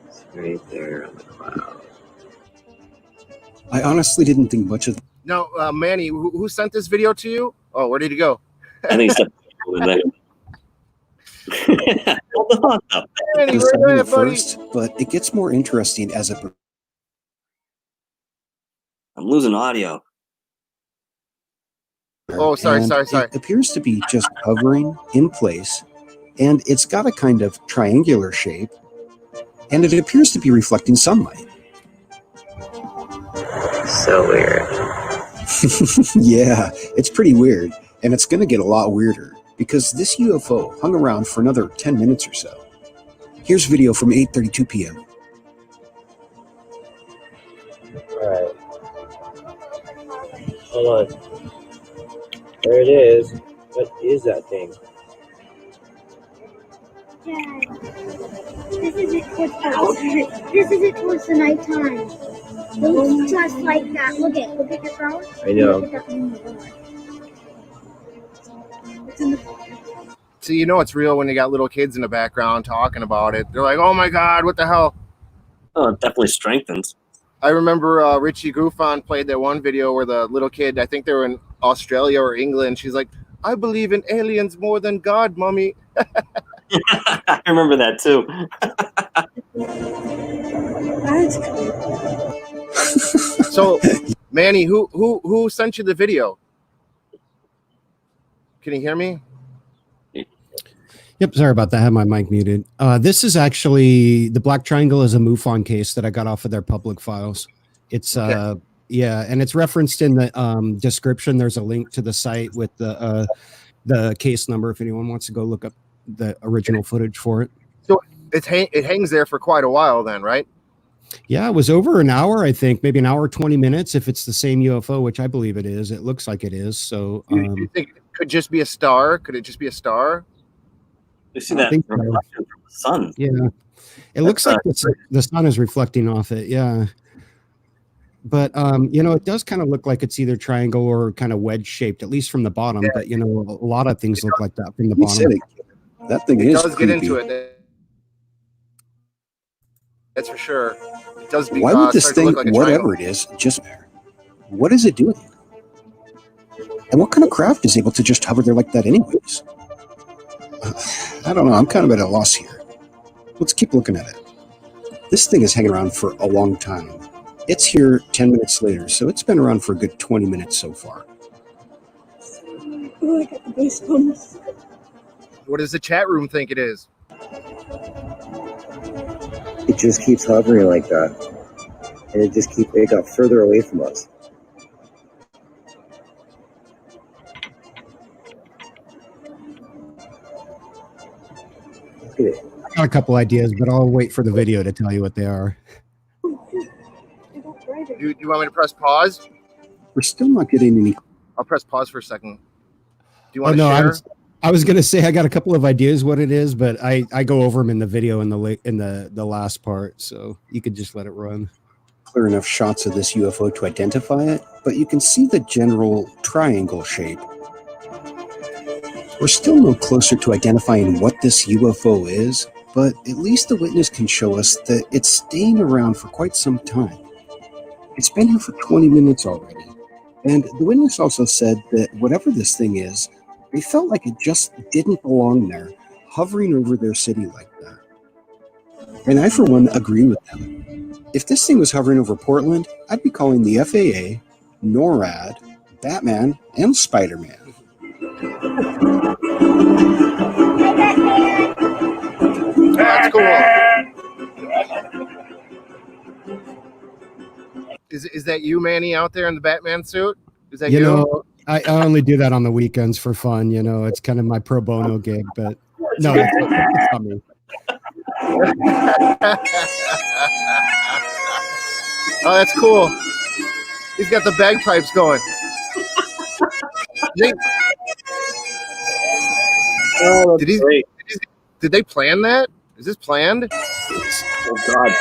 It's right there on the cloud. I honestly didn't think much of No, Manny, who sent this video to you? Oh, where did he go? I think it's Hold on up. Manny, the where sighting you at at, buddy? first, but it gets more interesting as it. I'm losing audio. Oh, sorry. It appears to be just hovering in place, and it's got a kind of triangular shape, and it appears to be reflecting sunlight. So weird. Yeah, it's pretty weird, and it's going to get a lot weirder because this UFO hung around for another 10 minutes or so. Here's video from 8:32 p.m. Alright. Hold on. There it is. What is that thing? Dad, this is it towards this is it towards the nighttime. It looks just like that. Look at your phone. I know. Look at that. It's in the So you know it's real when you got little kids in the background talking about it. They're like, "Oh my God, what the hell?" Oh, it definitely strengthens. I remember Richie Gufon played that one video where the little kid, I think they were in Australia or England. She's like, "I believe in aliens more than God, mommy." I remember that too. That's cool. So, Manny, who sent you the video? Can you hear me? Yep, sorry about that. I had my mic muted. This is actually the Black Triangle is a MUFON case that I got off of their public files. It's Okay. yeah, and it's referenced in the description. There's a link to the site with the case number if anyone wants to go look up the original footage for it. So it hangs there for quite a while then, right? Yeah, it was over an hour, I think, maybe an hour 20 minutes if it's the same UFO, which I believe it is. It looks like it is. So You think it could just be a star? Could it just be a star? You see I that think so. reflection from the sun. Yeah, it looks like the sun is reflecting off it. Yeah, but you know, it does kind of look like it's either triangle or kind of wedge shaped, at least from the bottom. Yeah. But you know, a lot of things look like that from the You bottom. said it. That thing It is does creepy. get into it. That's for sure. It does be, Why would this start to thing, look like a whatever triangle. it is, just what is it doing? And what kind of craft is able to just hover there like that anyways? I don't know. I'm kind of at a loss here. Let's keep looking at it. This thing is hanging around for a long time. It's here 10 minutes later, so it's been around for a good 20 minutes so far. Oh, I got the goosebumps. What does the chat room think it is? It just keeps hovering like that. And it got further away from us. too. I got a couple ideas, but I'll wait for the video to tell you what they are. Do you want me to press pause? We're still not getting any. I'll press pause for a second. Do you Oh want to no, share? I was gonna say I got a couple of ideas what it is, but I go over them in the video in the last part, so you could just let it run. Clear enough shots of this UFO to identify it, but you can see the general triangle shape. We're still no closer to identifying what this UFO is, but at least the witness can show us that it's staying around for quite some time. It's been here for 20 minutes already, and the witness also said that whatever this thing is, they felt like it just didn't belong there, hovering over their city like that. And I, for one, agree with them. If this thing was hovering over Portland, I'd be calling the FAA, NORAD, Batman, and Spider-Man. That's cool. Is that you, Manny, out there in the Batman suit? Is that you? You know, I only do that on the weekends for fun. You know, it's kind of my pro bono gig, but no, it's not me. Oh, that's cool. He's got the bagpipes going. Oh, that's Did he- great. Did they plan that? Is this planned? Oh, God.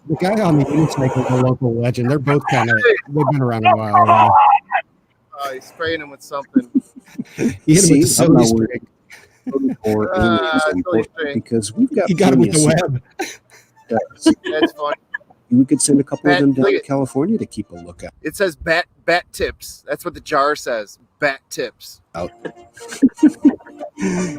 The guy on the unicycle is a local legend. They're both they've been around a while. Oh, he's spraying him with something. He hit him with the I'm not silly worried. string. Or silly string. because we've got He got him with plenty the of web. stuff. That's funny. We could send a couple of them down Look to at- California to keep a look at. It says bat tips. That's what the jar says. Bat tips.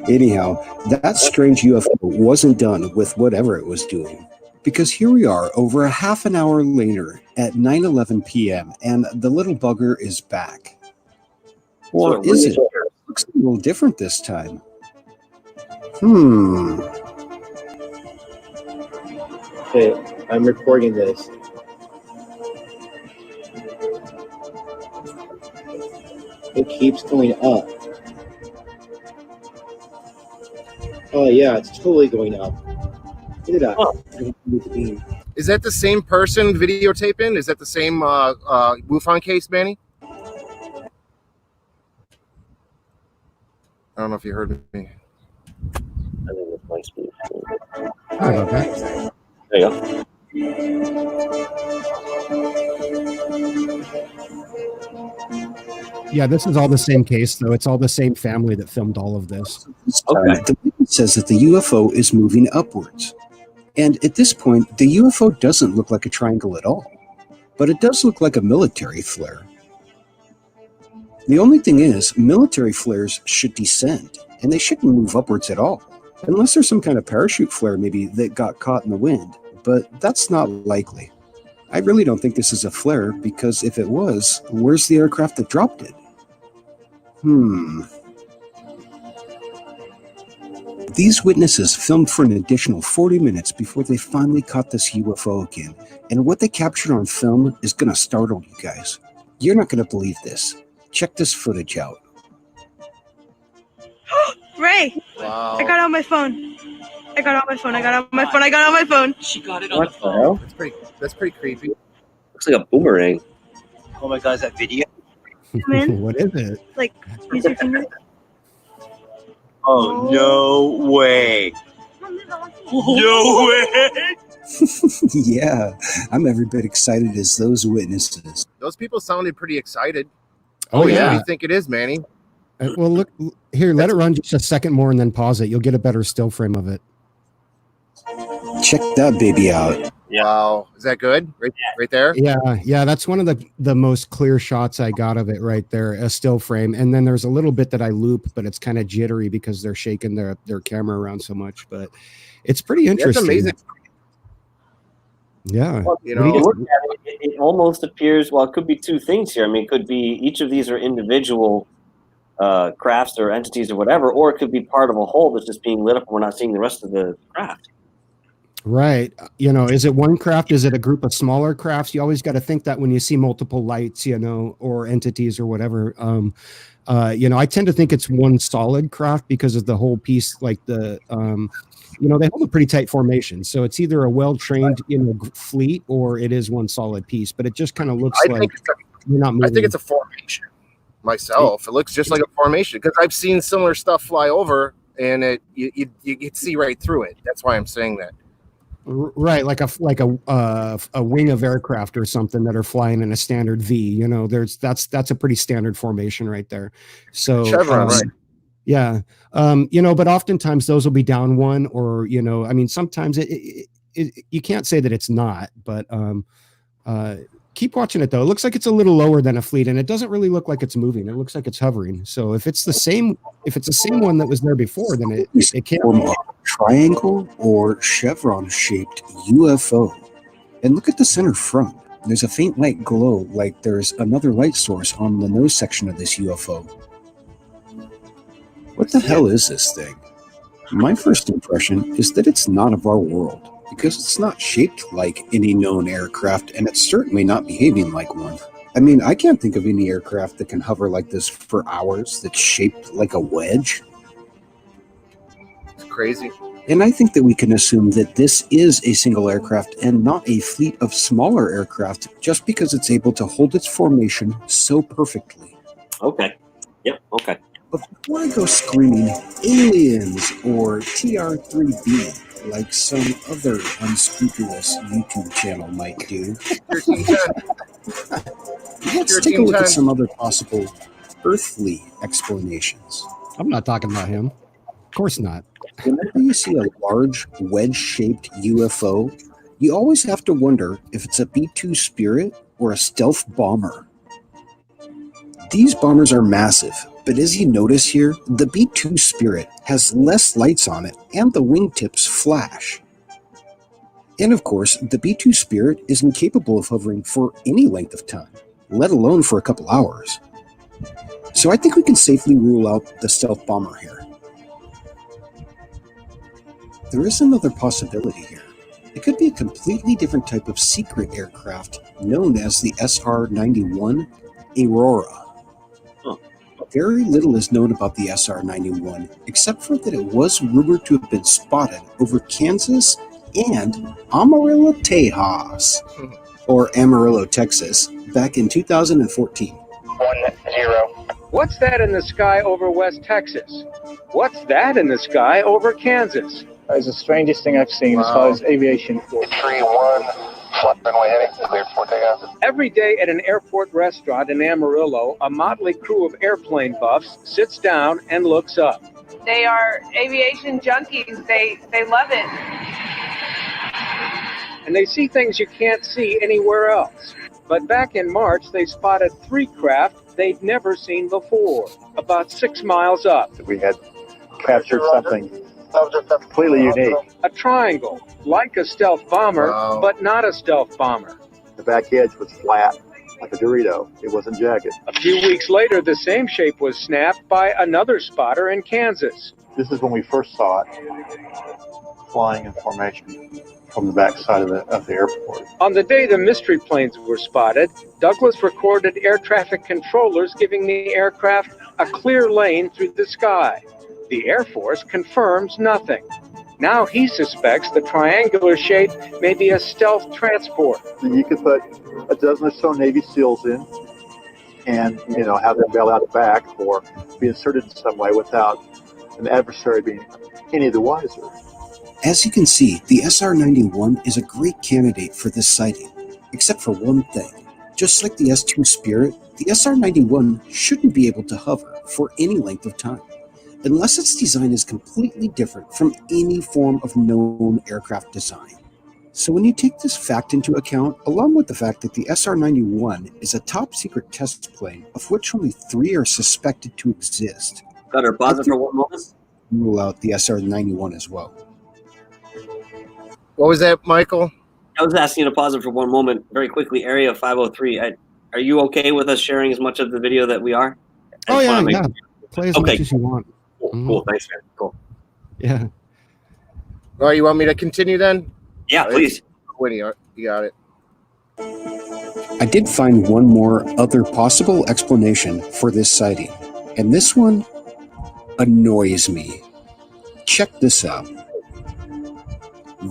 Anyhow, that strange UFO wasn't done with whatever it was doing. Because here we are, over a half an hour later at 9:11 p.m., and the little bugger is back. Or So is really- it? Looks a little different this time. Okay, I'm recording this. It keeps going up. Oh yeah, it's totally going up. Look at that. Oh. With the beam. Is that the same person videotaping? Is that the same Gufon case, Manny? I don't know if you heard me. I think it's my speed. Sorry about that. There you go. Yeah, this is all the same case, though. It's all the same family that filmed all of this. Okay. The witness says that the UFO is moving upwards. And at this point, the UFO doesn't look like a triangle at all. But it does look like a military flare. The only thing is, military flares should descend, and they shouldn't move upwards at all. Unless there's some kind of parachute flare maybe that got caught in the wind. But that's not likely. I really don't think this is a flare, because if it was, where's the aircraft that dropped it? These witnesses filmed for an additional 40 minutes before they finally caught this UFO again. And what they captured on film is going to startle you guys. You're not going to believe this. Check this footage out. Ray, Wow. I got it on my phone. I got it on my phone. I got it on my phone. I got it on my phone. She got it on What the the phone. hell? That's pretty creepy. Looks like a boomerang. Oh my god, is that video? Come in. What is it? Like, use your finger. Oh, no way. No way. Yeah, I'm every bit excited as those witnesses. Those people sounded pretty excited. Oh, What do yeah. you think it is, Manny? Well, look here. Let it run just a second more and then pause it. You'll get a better still frame of it. Check that baby out. Yeah. Wow. Is that good? Right there? Yeah. That's one of the most clear shots I got of it right there, a still frame. And then there's a little bit that I loop, but it's kind of jittery because they're shaking their camera around so much. But it's pretty interesting. That's amazing. Yeah. You When you know, look at it, it almost appears, well, it could be two things here. I mean, it could be each of these are individual crafts or entities or whatever, or it could be part of a whole that's just being lit up and we're not seeing the rest of the craft. Right. Is it one craft? Is it a group of smaller crafts? You always got to think that when you see multiple lights, or entities or whatever. I tend to think it's one solid craft because of the whole piece, like they hold a pretty tight formation. So it's either a well-trained, fleet, or it is one solid piece, but it just kind of looks like you're not moving. I think it's a formation myself. It looks just like a formation because I've seen similar stuff fly over and you can see right through it. That's why I'm saying that. Right, like a wing of aircraft or something that are flying in a standard V. That's a pretty standard formation right there. So Chevron, right? Yeah, but oftentimes those will be down one, or sometimes it you can't say that it's not, but keep watching it though. It looks like it's a little lower than a fleet, and it doesn't really look like it's moving. It looks like it's hovering. So if it's the same one that was there before, then it can't form a triangle or chevron shaped UFO. And look at the center front. There's a faint light glow, like there's another light source on the nose section of this UFO. What the hell is this thing? My first impression is that it's not of our world, because it's not shaped like any known aircraft, and it's certainly not behaving like one. I mean, I can't think of any aircraft that can hover like this for hours that's shaped like a wedge. It's crazy. And I think that we can assume that this is a single aircraft and not a fleet of smaller aircraft, just because it's able to hold its formation so perfectly. Okay. Yep. Okay. But before I go screaming aliens or TR3B like some other unscrupulous YouTube channel might do, let's take a look at some other possible earthly explanations. I'm not talking about him. Of course not. Whenever you see a large wedge-shaped UFO, you always have to wonder if it's a B-2 Spirit or a stealth bomber. These bombers are massive, but as you notice here, the B-2 Spirit has less lights on it and the wingtips flash. And of course, the B-2 Spirit is incapable of hovering for any length of time, let alone for a couple hours. So I think we can safely rule out the stealth bomber here. There is another possibility here. It could be a completely different type of secret aircraft known as the SR-91 Aurora. Very little is known about the SR-91, except for that it was rumored to have been spotted over Kansas and Amarillo, Tejas, or Amarillo, Texas, back in 2014. 1-0. What's that in the sky over West Texas? What's that in the sky over Kansas? That is the strangest thing I've seen as far as aviation. 3-1. Every day at an airport restaurant in Amarillo, a motley crew of airplane buffs sits down and looks up. They are aviation junkies. They love it. And they see things you can't see anywhere else. But back in March, they spotted 3 craft they'd never seen before, about 6 miles up. We had captured something completely unique. A triangle, like a stealth bomber, but not a stealth bomber. The back edge was flat, like a Dorito. It wasn't jagged. A few weeks later, the same shape was snapped by another spotter in Kansas. This is when we first saw it, flying in formation from the backside of the airport. On the day the mystery planes were spotted, Douglas recorded air traffic controllers giving the aircraft a clear lane through the sky. The Air Force confirms nothing. Now he suspects the triangular shape may be a stealth transport. You could put a dozen or so Navy SEALs in and, have them bail out the back or be inserted in some way without an adversary being any the wiser. As you can see, the SR-91 is a great candidate for this sighting, except for one thing. Just like the S-2 Spirit, the SR-91 shouldn't be able to hover for any length of time, unless its design is completely different from any form of known aircraft design. So when you take this fact into account, along with the fact that the SR-91 is a top-secret test plane, of which only 3 are suspected to exist, Gutter, pause it for one moment. Rule out the SR-91 as well. What was that, Michael? I was asking you to pause it for one moment very quickly. Area 503, are you okay with us sharing as much of the video that we are? Oh, yeah. Play as much as you want. Cool. Thanks, man. Cool. Yeah. All right, you want me to continue then? Yeah, please. Winnie, you got it. I did find one more other possible explanation for this sighting, and this one annoys me. Check this out.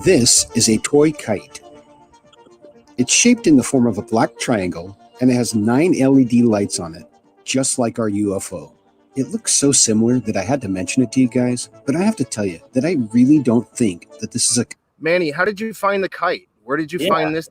This is a toy kite. It's shaped in the form of a black triangle, and it has 9 LED lights on it, just like our UFO. It looks so similar that I had to mention it to you guys, but I have to tell you that I really don't think that this is a... Manny, how did you find the kite? Where did you find this?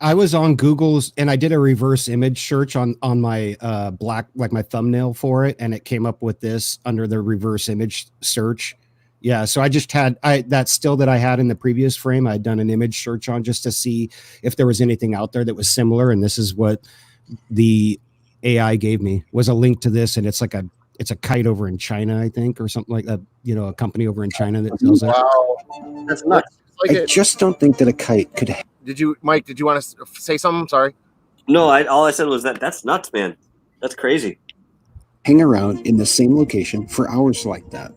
I was on Google's and I did a reverse image search on my black, like my thumbnail for it, and it came up with this under the reverse image search. Yeah, so I just had that still that I had in the previous frame. I had done an image search on just to see if there was anything out there that was similar, and this is what the AI gave me, was a link to this, and it's like it's a kite over in China, I think, or something like that. You know, a company over in China that sells it. Wow, that's nuts. I just don't think that a kite could... Did you, Mike, did you want to say something? Sorry. No, all I said was that's nuts, man. That's crazy. hang around in the same location for hours like that.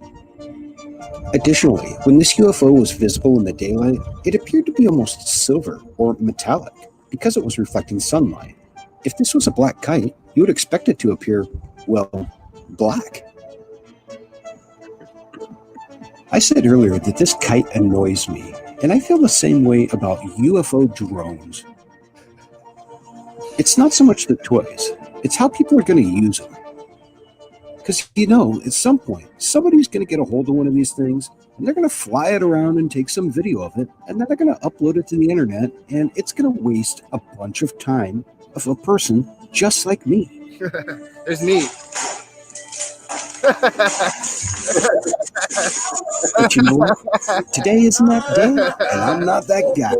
Additionally, when this UFO was visible in the daylight, it appeared to be almost silver or metallic because it was reflecting sunlight. If this was a black kite, you would expect it to appear, well, black. I said earlier that this kite annoys me, and I feel the same way about UFO drones. It's not so much the toys, it's how people are going to use them. Because, you know, at some point, somebody's going to get a hold of one of these things, and they're going to fly it around and take some video of it, and then they're going to upload it to the internet, and it's going to waste a bunch of time of a person just like me. There's me. But you know what? Today isn't that day, and I'm not that guy.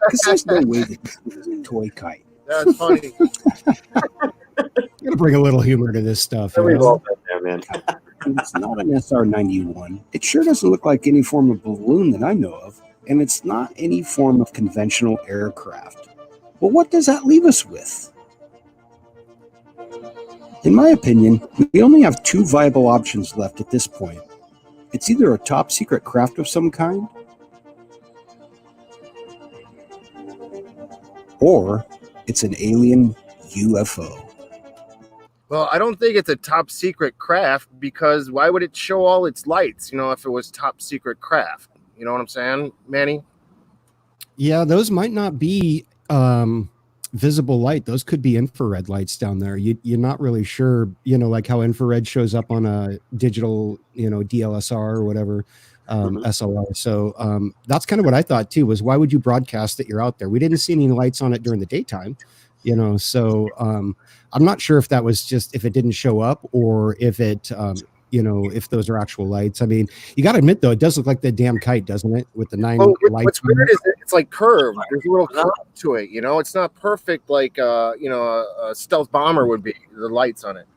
Because there's no way that this is a toy kite. That's funny. Gotta bring a little humor to this stuff. There, man. It's not an SR-91. It sure doesn't look like any form of balloon that I know of, and it's not any form of conventional aircraft. Well, what does that leave us with? In my opinion, we only have two viable options left at this point. It's either a top secret craft of some kind, or it's an alien UFO. Well, I don't think it's a top secret craft, because why would it show all its lights, you know, if it was top secret craft? You know what I'm saying, Manny? Yeah, those might not be visible light. Those could be infrared lights down there. You're not really sure, you know, like how infrared shows up on a digital, you know, DLSR or whatever, SLR. So that's kind of what I thought too, was why would you broadcast that you're out there? We didn't see any lights on it during the daytime, you know, so I'm not sure if that was just, if it didn't show up, or if it, you know, if those are actual lights. I mean, you got to admit though, it does look like the damn kite, doesn't it? With the 9 lights. What's weird is it's like curved. There's a little curve to it, you know. It's not perfect like you know, a stealth bomber would be, the lights on it.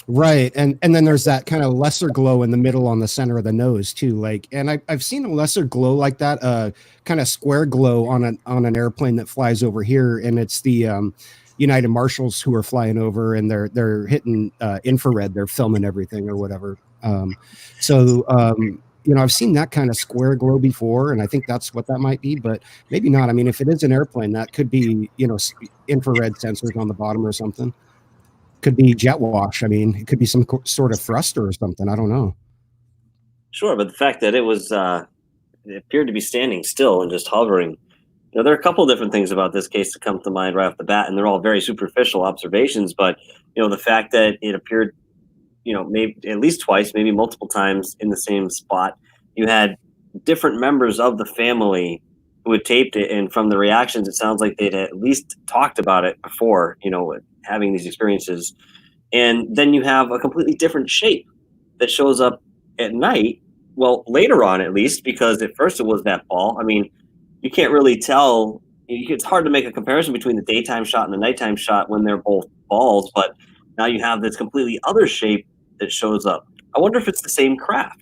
Right. And then there's that kind of lesser glow in the middle on the center of the nose too. Like, and I've seen a lesser glow like that, kind of square glow on an airplane that flies over here, and it's the United Marshals who are flying over, and they're hitting infrared, they're filming everything or whatever. You know, I've seen that kind of square glow before, and I think that's what that might be, but maybe not. I mean, if it is an airplane, that could be, you know, infrared sensors on the bottom or something. Could be jet wash. I mean, it could be some sort of thruster or something. I don't know. Sure, but the fact that it was, it appeared to be standing still and just hovering. You know, there are a couple of different things about this case that come to mind right off the bat, and they're all very superficial observations. But, you know, the fact that it appeared, you know, maybe at least twice, maybe multiple times in the same spot. You had different members of the family who had taped it, and from the reactions, it sounds like they'd at least talked about it before, you know, having these experiences. And then you have a completely different shape that shows up at night. Well, later on, at least, because at first it was that ball. I mean, you can't really tell. It's hard to make a comparison between the daytime shot and the nighttime shot when they're both balls, but now you have this completely other shape that shows up. I wonder if it's the same craft.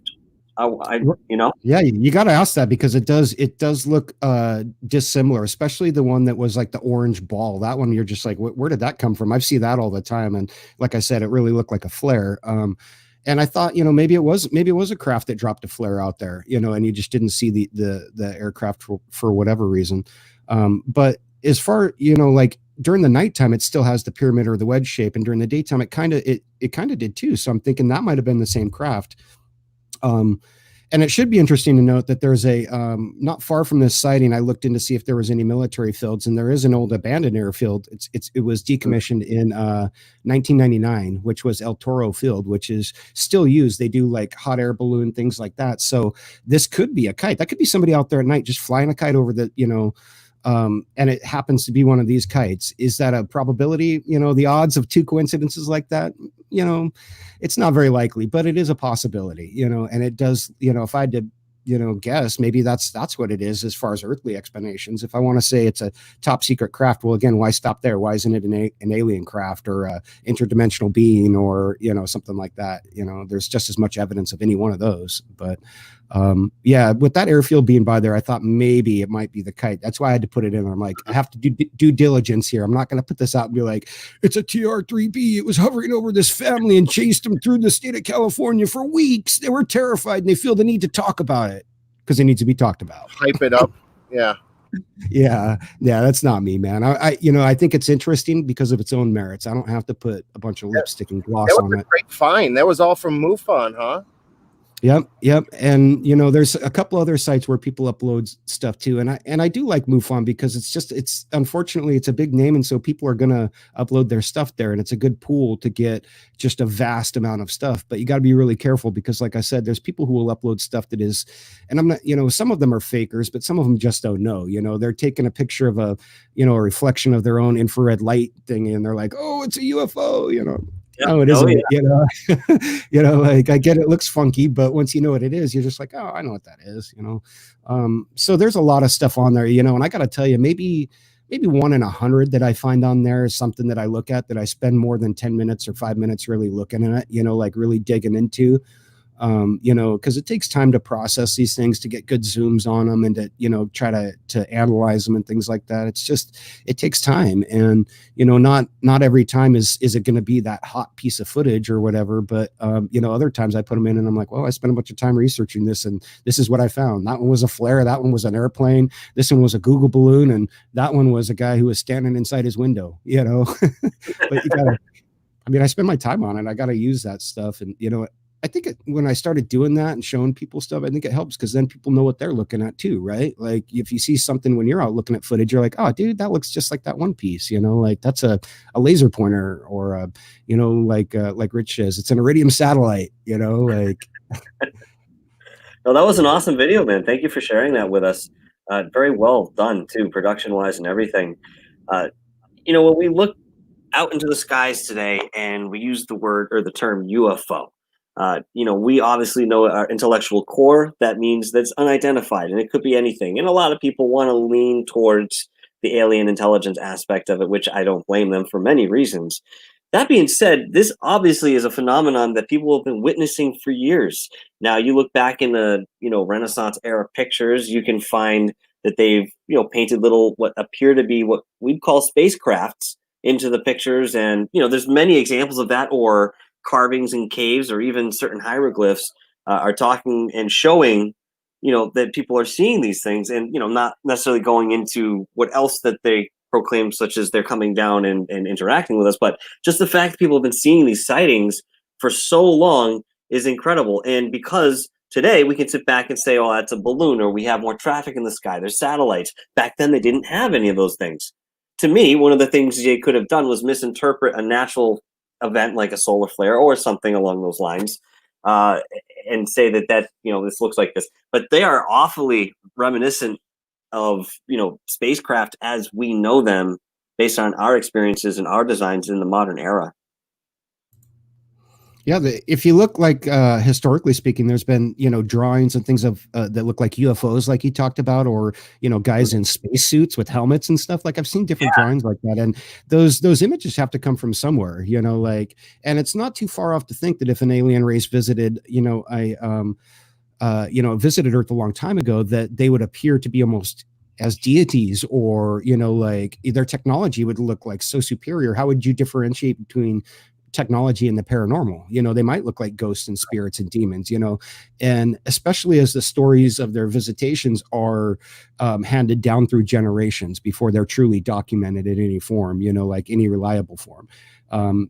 You know? Yeah, you got to ask that, because it does look dissimilar, especially the one that was like the orange ball. That one, you're just like, where did that come from? I've seen that all the time, and like I said, it really looked like a flare. And I thought, maybe it was a craft that dropped a flare out there, and you just didn't see the aircraft for whatever reason. But as far, like during the nighttime, it still has the pyramid or the wedge shape, and during the daytime, it kind of did too. So I'm thinking that might have been the same craft. And it should be interesting to note that there's a not far from this sighting, I looked in to see if there was any military fields, and there is an old abandoned airfield. It was decommissioned in 1999, which was El Toro Field, which is still used. They do like hot air balloon things like that. So this could be a kite. That could be somebody out there at night just flying a kite over the and it happens to be one of these kites. Is that a probability? The odds of two coincidences like that, it's not very likely, but it is a possibility, and it does, if I had to, guess, maybe that's what it is as far as earthly explanations. If I want to say it's a top secret craft, well, again, why stop there? Why isn't it an alien craft or a interdimensional being or, something like that? There's just as much evidence of any one of those, but yeah, with that airfield being by there, I thought maybe it might be the kite. That's why I had to put it in. I'm like, I have to do due diligence here. I'm not going to put this out and be like, it's a TR-3B. It was hovering over this family and chased them through the state of California for weeks. They were terrified and they feel the need to talk about it because it needs to be talked about. Hype it up. Yeah. Yeah, that's not me, man. I think it's interesting because of its own merits. I don't have to put a bunch of lipstick and gloss on it. Great find. That was all from MUFON, huh? Yep. And there's a couple other sites where people upload stuff too. And I do like MUFON because it's unfortunately it's a big name. And so people are going to upload their stuff there, and it's a good pool to get just a vast amount of stuff. But you got to be really careful because, like I said, there's people who will upload stuff that is, and I'm not, some of them are fakers, but some of them just don't know, they're taking a picture of a reflection of their own infrared light thing. And they're like, oh, it's a UFO, No, it isn't. Yeah. Like I get it looks funky, but once you know what it is, you're just like, oh, I know what that is, So there's a lot of stuff on there, and I got to tell you, maybe 1 in 100 that I find on there is something that I look at that I spend more than 10 minutes or 5 minutes really looking at it, like really digging into. Because it takes time to process these things, to get good zooms on them, and to try to analyze them and things like that. It's just, it takes time, and not every time is it going to be that hot piece of footage or whatever. But other times I put them in and I'm like, well, I spent a bunch of time researching this, and this is what I found. That one was a flare, that one was an airplane, this one was a Google balloon, and that one was a guy who was standing inside his window. But you gotta, I spend my time on it. I got to use that stuff, and I think when I started doing that and showing people stuff, I think it helps because then people know what they're looking at too, right? Like if you see something when you're out looking at footage, you're like, oh, dude, that looks just like that one piece, like that's a laser pointer, or like Rich says, it's an iridium satellite, like. No, that was an awesome video, man. Thank you for sharing that with us. Very well done too, production wise and everything. When we look out into the skies today and we use the word or the term UFO, we obviously know our intellectual core. That means that's unidentified, and it could be anything. And a lot of people want to lean towards the alien intelligence aspect of it, which I don't blame them for many reasons. That being said, this obviously is a phenomenon that people have been witnessing for years. Now, you look back in the, Renaissance era pictures, you can find that they've, painted little, what appear to be what we'd call spacecrafts into the pictures. And, there's many examples of that, or carvings in caves, or even certain hieroglyphs are talking and showing, that people are seeing these things, and, not necessarily going into what else that they proclaim, such as they're coming down and interacting with us. But just the fact that people have been seeing these sightings for so long is incredible. And because today we can sit back and say, oh, that's a balloon, or we have more traffic in the sky, there's satellites. Back then they didn't have any of those things. To me, one of the things they could have done was misinterpret a natural event like a solar flare or something along those lines, and say that this looks like this. But they are awfully reminiscent of spacecraft as we know them, based on our experiences and our designs in the modern era. Yeah, if you look like historically speaking, there's been drawings and things of that look like UFOs, like you talked about, or guys in spacesuits with helmets and stuff. Like I've seen different drawings like that, and those images have to come from somewhere, and it's not too far off to think that if an alien race visited, visited Earth a long time ago, that they would appear to be almost as deities, or like their technology would look like so superior. How would you differentiate between technology in the paranormal. You know, they might look like ghosts and spirits and demons, you know, and especially as the stories of their visitations are handed down through generations before they're truly documented in any form, you know, like any reliable form.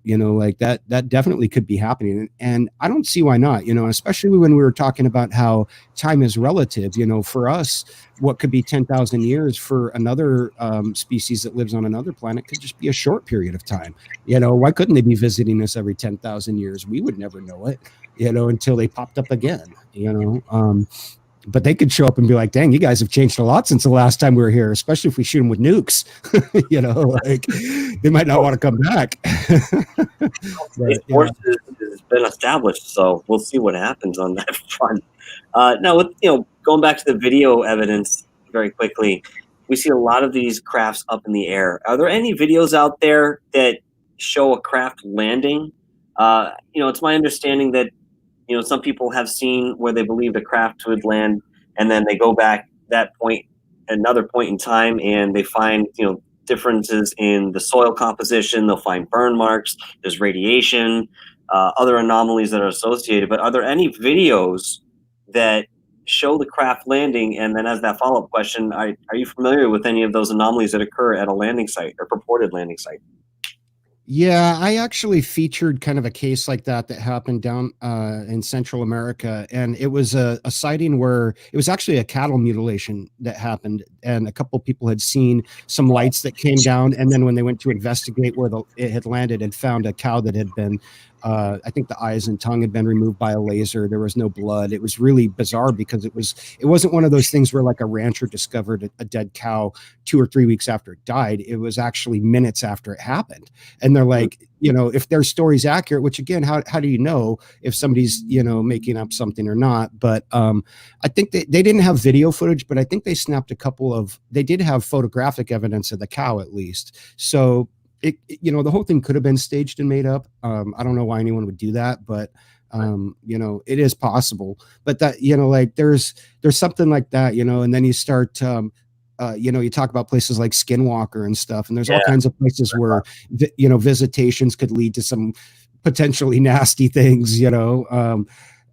You know, like that definitely could be happening. And I don't see why not, you know, especially when we were talking about how time is relative, you know, for us, what could be 10,000 years for another species that lives on another planet could just be a short period of time. You know, why couldn't they be visiting us every 10,000 years? We would never know it, you know, until they popped up again, you know. But they could show up and be like, dang, you guys have changed a lot since the last time we were here, especially if we shoot them with nukes. You know, like they might not want to come back. Space Force has been established, so we'll see what happens on that front. Now, with, you know, going back to the video evidence very quickly, we see a lot of these crafts up in the air. Are there any videos out there that show a craft landing? You know, it's my understanding that, you know, some people have seen where they believe the craft would land, and then they go back that point, another point in time, and they find, you know, differences in the soil composition. They'll find burn marks. There's radiation, other anomalies that are associated. But are there any videos that show the craft landing? And then, as that follow-up question, are you familiar with any of those anomalies that occur at a landing site or purported landing site? Yeah, I actually featured kind of a case like that happened down in Central America. And it was a sighting where it was actually a cattle mutilation that happened. And a couple people had seen some lights that came down. And then when they went to investigate where it had landed, had found a cow that had been, I think the eyes and tongue had been removed by a laser. There was no blood. It was really bizarre because it wasn't one of those things where like a rancher discovered a dead cow 2 or 3 weeks after it died. It was actually minutes after it happened. And they're like, you know, if their story's accurate, which again, how do you know if somebody's, you know, making up something or not? But I think they didn't have video footage, but I think they snapped they did have photographic evidence of the cow at least. So you know, the whole thing could have been staged and made up. I don't know why anyone would do that, but you know, it is possible. But that, you know, like there's something like that, you know, and then you start, you know, you talk about places like Skinwalker and stuff, and there's all kinds of places where, you know, visitations could lead to some potentially nasty things, you know.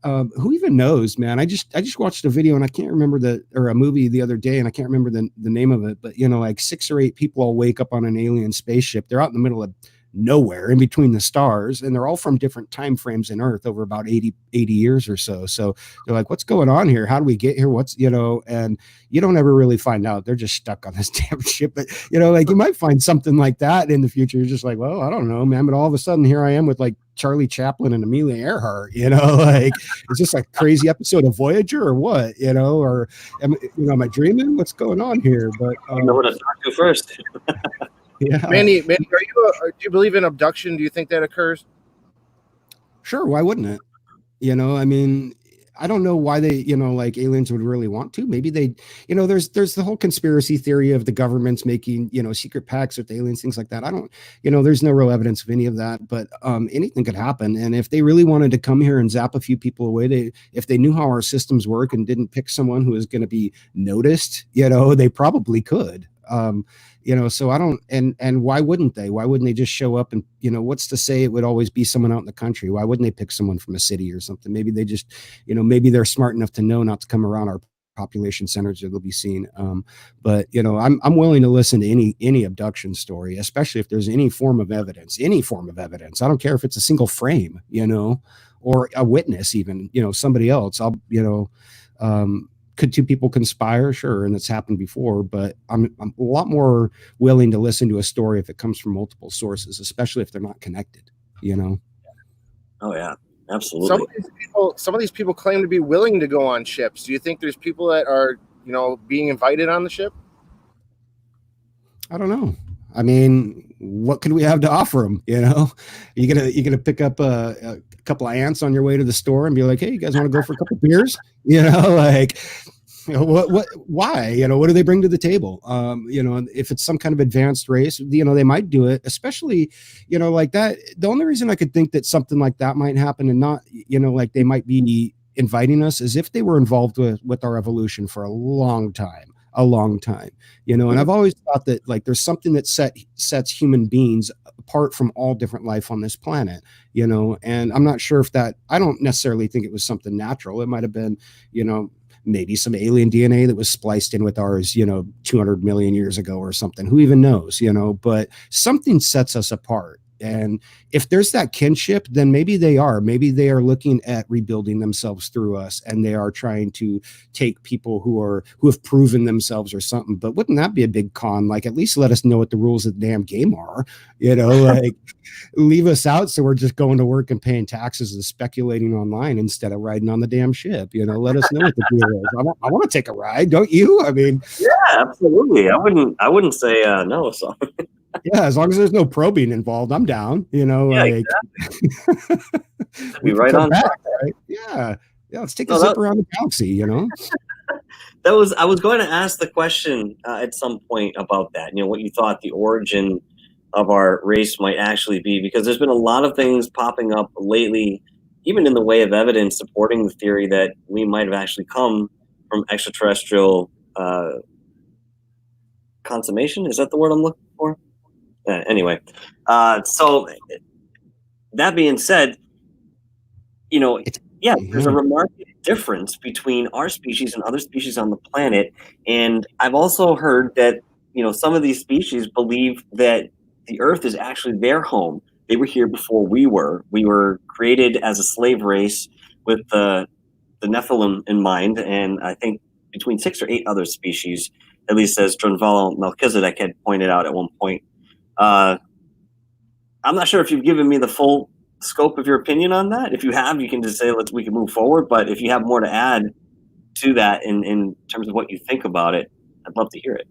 Who even knows, man? I just watched a video and I can't remember or a movie the other day, and I can't remember the name of it, but you know, like 6 or 8 people all wake up on an alien spaceship. They're out in the middle of nowhere in between the stars, and they're all from different time frames in Earth over about 80 years or so. So they're like, what's going on here? How do we get here? What's, you know, and you don't ever really find out. They're just stuck on this damn ship. But you know, like you might find something like that in the future. You're just like, well, I don't know, man. But all of a sudden here I am with like Charlie Chaplin and Amelia Earhart, you know, like is this a crazy episode of Voyager or what, you know, or am I dreaming? What's going on here? But I know what to talk to first. Yeah. Manny, do you believe in abduction? Do you think that occurs? Sure. Why wouldn't it? You know, I mean, I don't know why they, you know, like aliens would really want to. Maybe they, you know, there's the whole conspiracy theory of the government's making, you know, secret pacts with aliens, things like that. I don't, you know, there's no real evidence of any of that, but anything could happen. And if they really wanted to come here and zap a few people away, if they knew how our systems work and didn't pick someone who is going to be noticed, you know, they probably could. You know, so I don't, and why wouldn't they? Why wouldn't they just show up and, you know, what's to say it would always be someone out in the country? Why wouldn't they pick someone from a city or something? Maybe they just, you know, maybe they're smart enough to know not to come around our population centers or they'll be seen. But, you know, I'm willing to listen to any abduction story, especially if there's any form of evidence. I don't care if it's a single frame, you know, or a witness even, you know, somebody else. You know, could 2 people conspire? Sure. And it's happened before, but I'm a lot more willing to listen to a story if it comes from multiple sources, especially if they're not connected, you know? Oh yeah, absolutely. Some of these people claim to be willing to go on ships. Do you think there's people that are, you know, being invited on the ship? I don't know. I mean, what could we have to offer them? You know, you're gonna pick up a couple of ants on your way to the store and be like, hey, you guys want to go for a couple of beers? You know, like, you know, why? You know, what do they bring to the table? You know, if it's some kind of advanced race, you know, they might do it, especially, you know, like that. The only reason I could think that something like that might happen and not, you know, like they might be inviting us is if they were involved with our evolution for a long time. a long time, and I've always thought that like there's something that sets human beings apart from all different life on this planet, and I'm not sure if I don't necessarily think it was something natural. It might have been, maybe some alien DNA that was spliced in with ours, 200 million years ago or something. Who even knows, but something sets us apart. And if there's that kinship, then maybe they are looking at rebuilding themselves through us, and they are trying to take people who have proven themselves or something. But wouldn't that be a big con? Like, at least let us know what the rules of the damn game are, like leave us out. So we're just going to work and paying taxes and speculating online instead of riding on the damn ship. Let us know what the deal is. I want to take a ride. Don't you? I mean, yeah, absolutely. I wouldn't say no. So yeah, as long as there's no probing involved, I'm down. Yeah, exactly. We right on back, right? Yeah, let's take a zip around the galaxy. I was going to ask the question at some point about that. What you thought the origin of our race might actually be, because there's been a lot of things popping up lately, even in the way of evidence supporting the theory that we might have actually come from extraterrestrial consummation. Is that the word I'm looking for? Anyway, so that being said, there's a remarkable difference between our species and other species on the planet. And I've also heard that, some of these species believe that the Earth is actually their home. They were here before we were. We were created as a slave race with the Nephilim in mind. And I think between 6 or 8 other species, at least as Drunvalo Melchizedek had pointed out at one point. I'm not sure if you've given me the full scope of your opinion on that. If you have, you can just say we can move forward. But if you have more to add to that in terms of what you think about it, I'd love to hear it.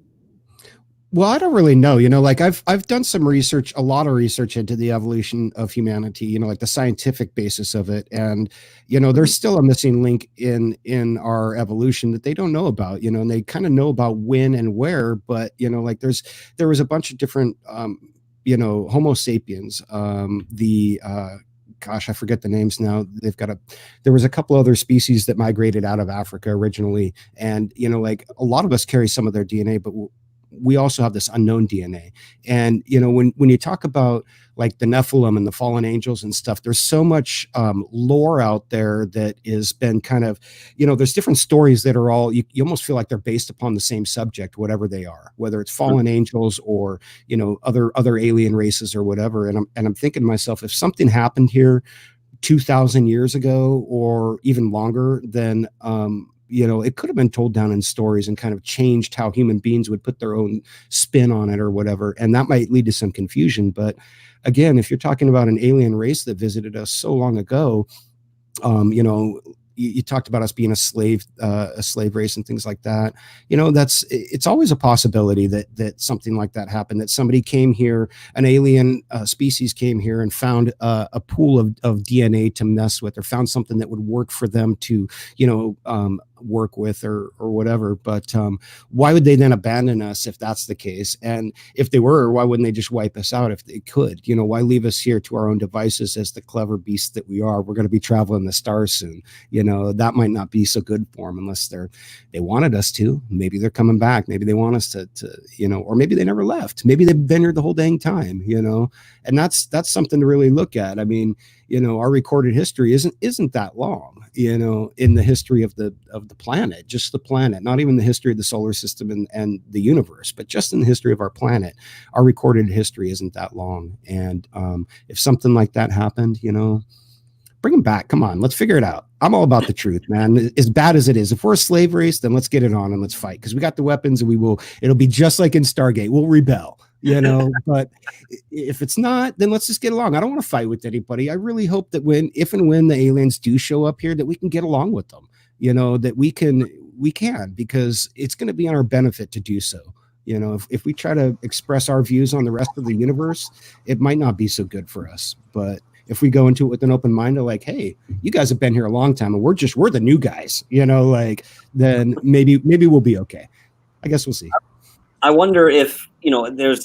Well, I don't really know, like I've done some research, a lot of research into the evolution of humanity, like the scientific basis of it. And, there's still a missing link in our evolution that they don't know about, and they kind of know about when and where, but, like there was a bunch of different, Homo sapiens, gosh, I forget the names now. There was a couple other species that migrated out of Africa originally. And, like a lot of us carry some of their DNA, but we also have this unknown DNA. And, when you talk about like the Nephilim and the fallen angels and stuff, there's so much lore out there that has been kind of, there's different stories that are all, you almost feel like they're based upon the same subject, whatever they are, whether it's fallen angels or, other alien races or whatever. And I'm thinking to myself, if something happened here 2,000 years ago or even longer, then, it could have been told down in stories and kind of changed how human beings would put their own spin on it or whatever. And that might lead to some confusion. But again, if you're talking about an alien race that visited us so long ago, you talked about us being a slave race and things like that. It's always a possibility that something like that happened, that somebody came here, an alien species came here and found a pool of DNA to mess with, or found something that would work for them to, work with or whatever. But why would they then abandon us if that's the case? And if they were, why wouldn't they just wipe us out if they could? Why leave us here to our own devices as the clever beasts that we are? We're going to be traveling the stars soon. That might not be so good for them unless they wanted us to. Maybe they're coming back. Maybe they want us to or maybe they never left. Maybe they've been here the whole dang time, and that's something to really look at. I mean, our recorded history isn't that long, in the history of the planet, just the planet, not even the history of the solar system and the universe, but just in the history of our planet. Our recorded history isn't that long. And if something like that happened, bring them back. Come on, let's figure it out. I'm all about the truth, man. As bad as it is, if we're a slave race, then let's get it on and let's fight, because we got the weapons, and it'll be just like in Stargate. We'll rebel. But if it's not, then let's just get along. I don't want to fight with anybody. I really hope that if and when the aliens do show up here, that we can get along with them, that we can, because it's going to be on our benefit to do so. If we try to express our views on the rest of the universe, it might not be so good for us. But if we go into it with an open mind of like, hey, you guys have been here a long time and we're the new guys, then maybe we'll be okay. I guess we'll see. I wonder if, there's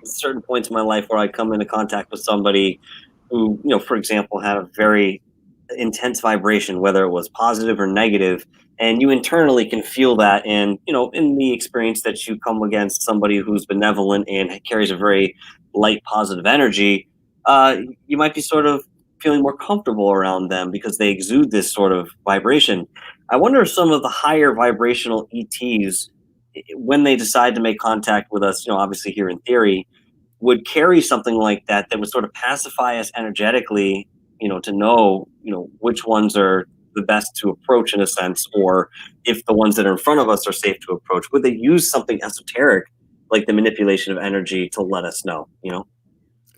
certain points in my life where I come into contact with somebody who, for example, had a very intense vibration, whether it was positive or negative, and you internally can feel that. And in the experience that you come against somebody who's benevolent and carries a very light, positive energy, you might be sort of feeling more comfortable around them because they exude this sort of vibration. I wonder if some of the higher vibrational ETs, when they decide to make contact with us, obviously here in theory, would carry something like that would sort of pacify us energetically, to know, which ones are the best to approach in a sense, or if the ones that are in front of us are safe to approach. Would they use something esoteric like the manipulation of energy to let us know,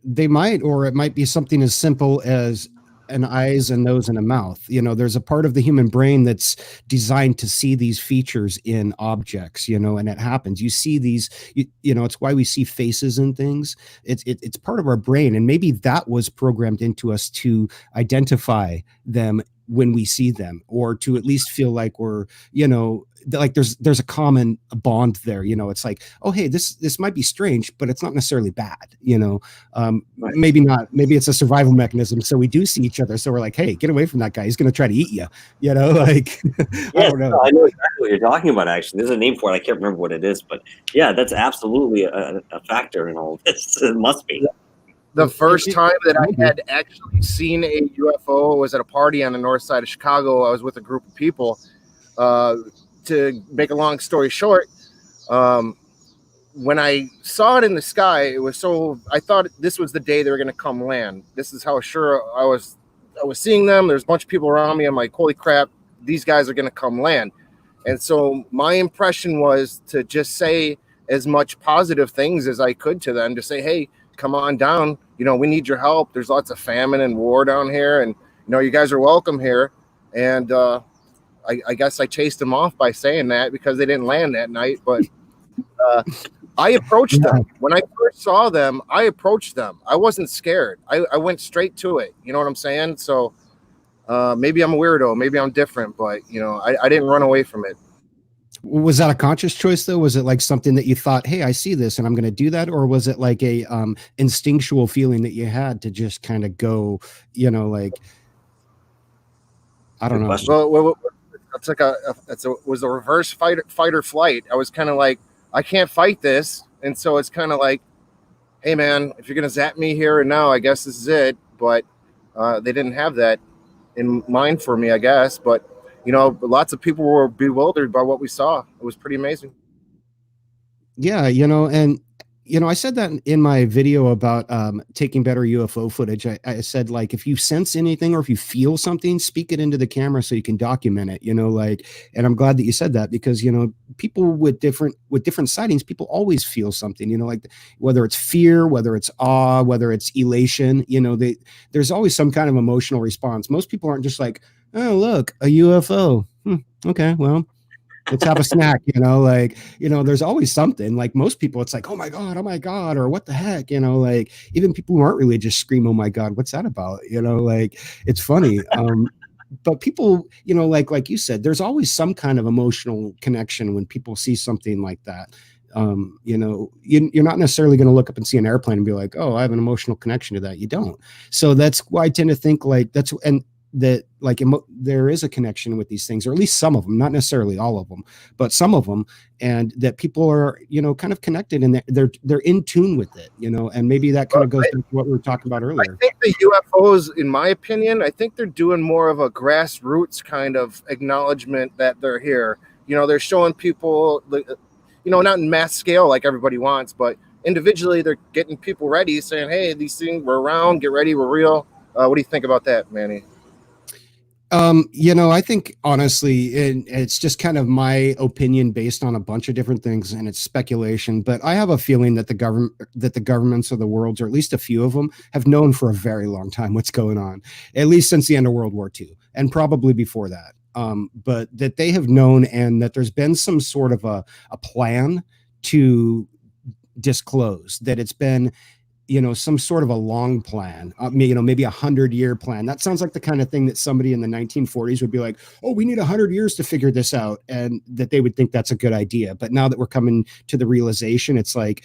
They might, or it might be something as simple as an eyes, a nose, and a mouth. There's a part of the human brain that's designed to see these features in objects, and it happens. You see these, it's why we see faces and things. It's part of our brain. And maybe that was programmed into us to identify them when we see them, or to at least feel like we're, like there's a common bond there. It's like, oh, hey, this might be strange, but it's not necessarily bad. Right. Maybe not. Maybe it's a survival mechanism. So we do see each other. So we're like, hey, get away from that guy. He's going to try to eat you. Like, Yes, I don't know. I know exactly what you're talking about. Actually, there's a name for it. I can't remember what it is, but yeah, that's absolutely a factor in all of this. It must be. The first time that I had actually seen a UFO was at a party on the north side of Chicago. I was with a group of people. To make a long story short, when I saw it in the sky, I thought this was the day they were going to come land. This is how sure I was seeing them. There's a bunch of people around me. I'm like, holy crap, these guys are going to come land. And so my impression was to just say as much positive things as I could to them, to say, hey, come on down. We need your help. There's lots of famine and war down here. And, you guys are welcome here. And I guess I chased them off by saying that because they didn't land that night. But I approached them. When I first saw them, I approached them. I wasn't scared. I went straight to it. You know what I'm saying? So maybe I'm a weirdo. Maybe I'm different. But, I didn't run away from it. Was that a conscious choice, though? Was it like something that you thought, hey, I see this and I'm going to do that? Or was it like a instinctual feeling that you had to just kind of go, like, I don't know. Well, it's like it was a reverse fight or flight. I was kind of like, I can't fight this. And so it's kind of like, hey, man, if you're going to zap me here and now, I guess this is it. But they didn't have that in mind for me, I guess. But lots of people were bewildered by what we saw. It was pretty amazing. Yeah, and I said that in my video about taking better UFO footage. I said, like, if you sense anything or if you feel something, speak it into the camera so you can document it. And I'm glad that you said that because people with different sightings, people always feel something. Like whether it's fear, whether it's awe, whether it's elation. There's always some kind of emotional response. Most people aren't just like, oh, look, a UFO. Okay, well, let's have a snack, there's always something. Like most people, it's like, oh my God, or what the heck, like even people who aren't religious scream, oh my God, what's that about? Like it's funny. But people, like you said, there's always some kind of emotional connection when people see something like that. You're not necessarily going to look up and see an airplane and be like, oh, I have an emotional connection to that. You don't. So that's why I tend to think like that like there is a connection with these things, or at least some of them, not necessarily all of them, but some of them, and that people are, kind of connected and they're in tune with it, and maybe that kind of goes to what we were talking about earlier. I think the UFOs, in my opinion, I think they're doing more of a grassroots kind of acknowledgement that they're here. They're showing people, not in mass scale like everybody wants, but individually they're getting people ready, saying, hey, these things, we're around, get ready, we're real. What do you think about that, Manny? I think honestly, it's just kind of my opinion based on a bunch of different things, and it's speculation. But I have a feeling that the governments of the world, or at least a few of them, have known for a very long time what's going on, at least since the end of World War II, and probably before that. But that they have known, and that there's been some sort of a plan to disclose that it's been, some sort of a long plan, maybe 100-year plan. That sounds like the kind of thing that somebody in the 1940s would be like, oh, we need 100 years to figure this out. And that they would think that's a good idea. But now that we're coming to the realization, it's like,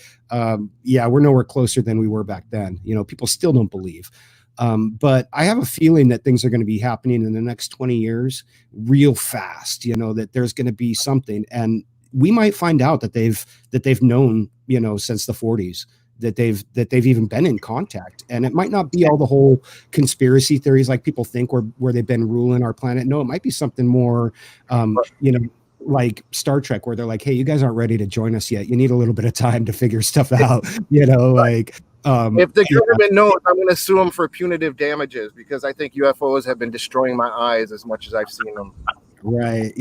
yeah, we're nowhere closer than we were back then. People still don't believe. But I have a feeling that things are going to be happening in the next 20 years real fast, that there's going to be something, and we might find out that they've known, since the 40s, that they've even been in contact. And it might not be all the whole conspiracy theories like people think where they've been ruling our planet. No, it might be something more, like Star Trek, where they're like, hey, you guys aren't ready to join us yet. You need a little bit of time to figure stuff out, like. If the government knows, I'm going to sue them for punitive damages, because I think UFOs have been destroying my eyes as much as I've seen them. Right.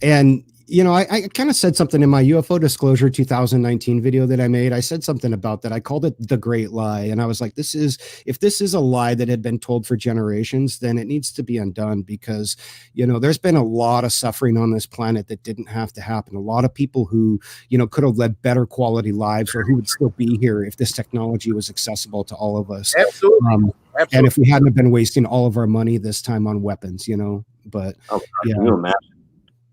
And I kind of said something in my UFO Disclosure 2019 video that I made. I said something about that. I called it the Great Lie. And I was like, if this is a lie that had been told for generations, then it needs to be undone, because, there's been a lot of suffering on this planet that didn't have to happen. A lot of people who, could have led better quality lives, or who would still be here if this technology was accessible to all of us. Absolutely. Absolutely. And if we hadn't been wasting all of our money this time on weapons, but yeah. Can you imagine?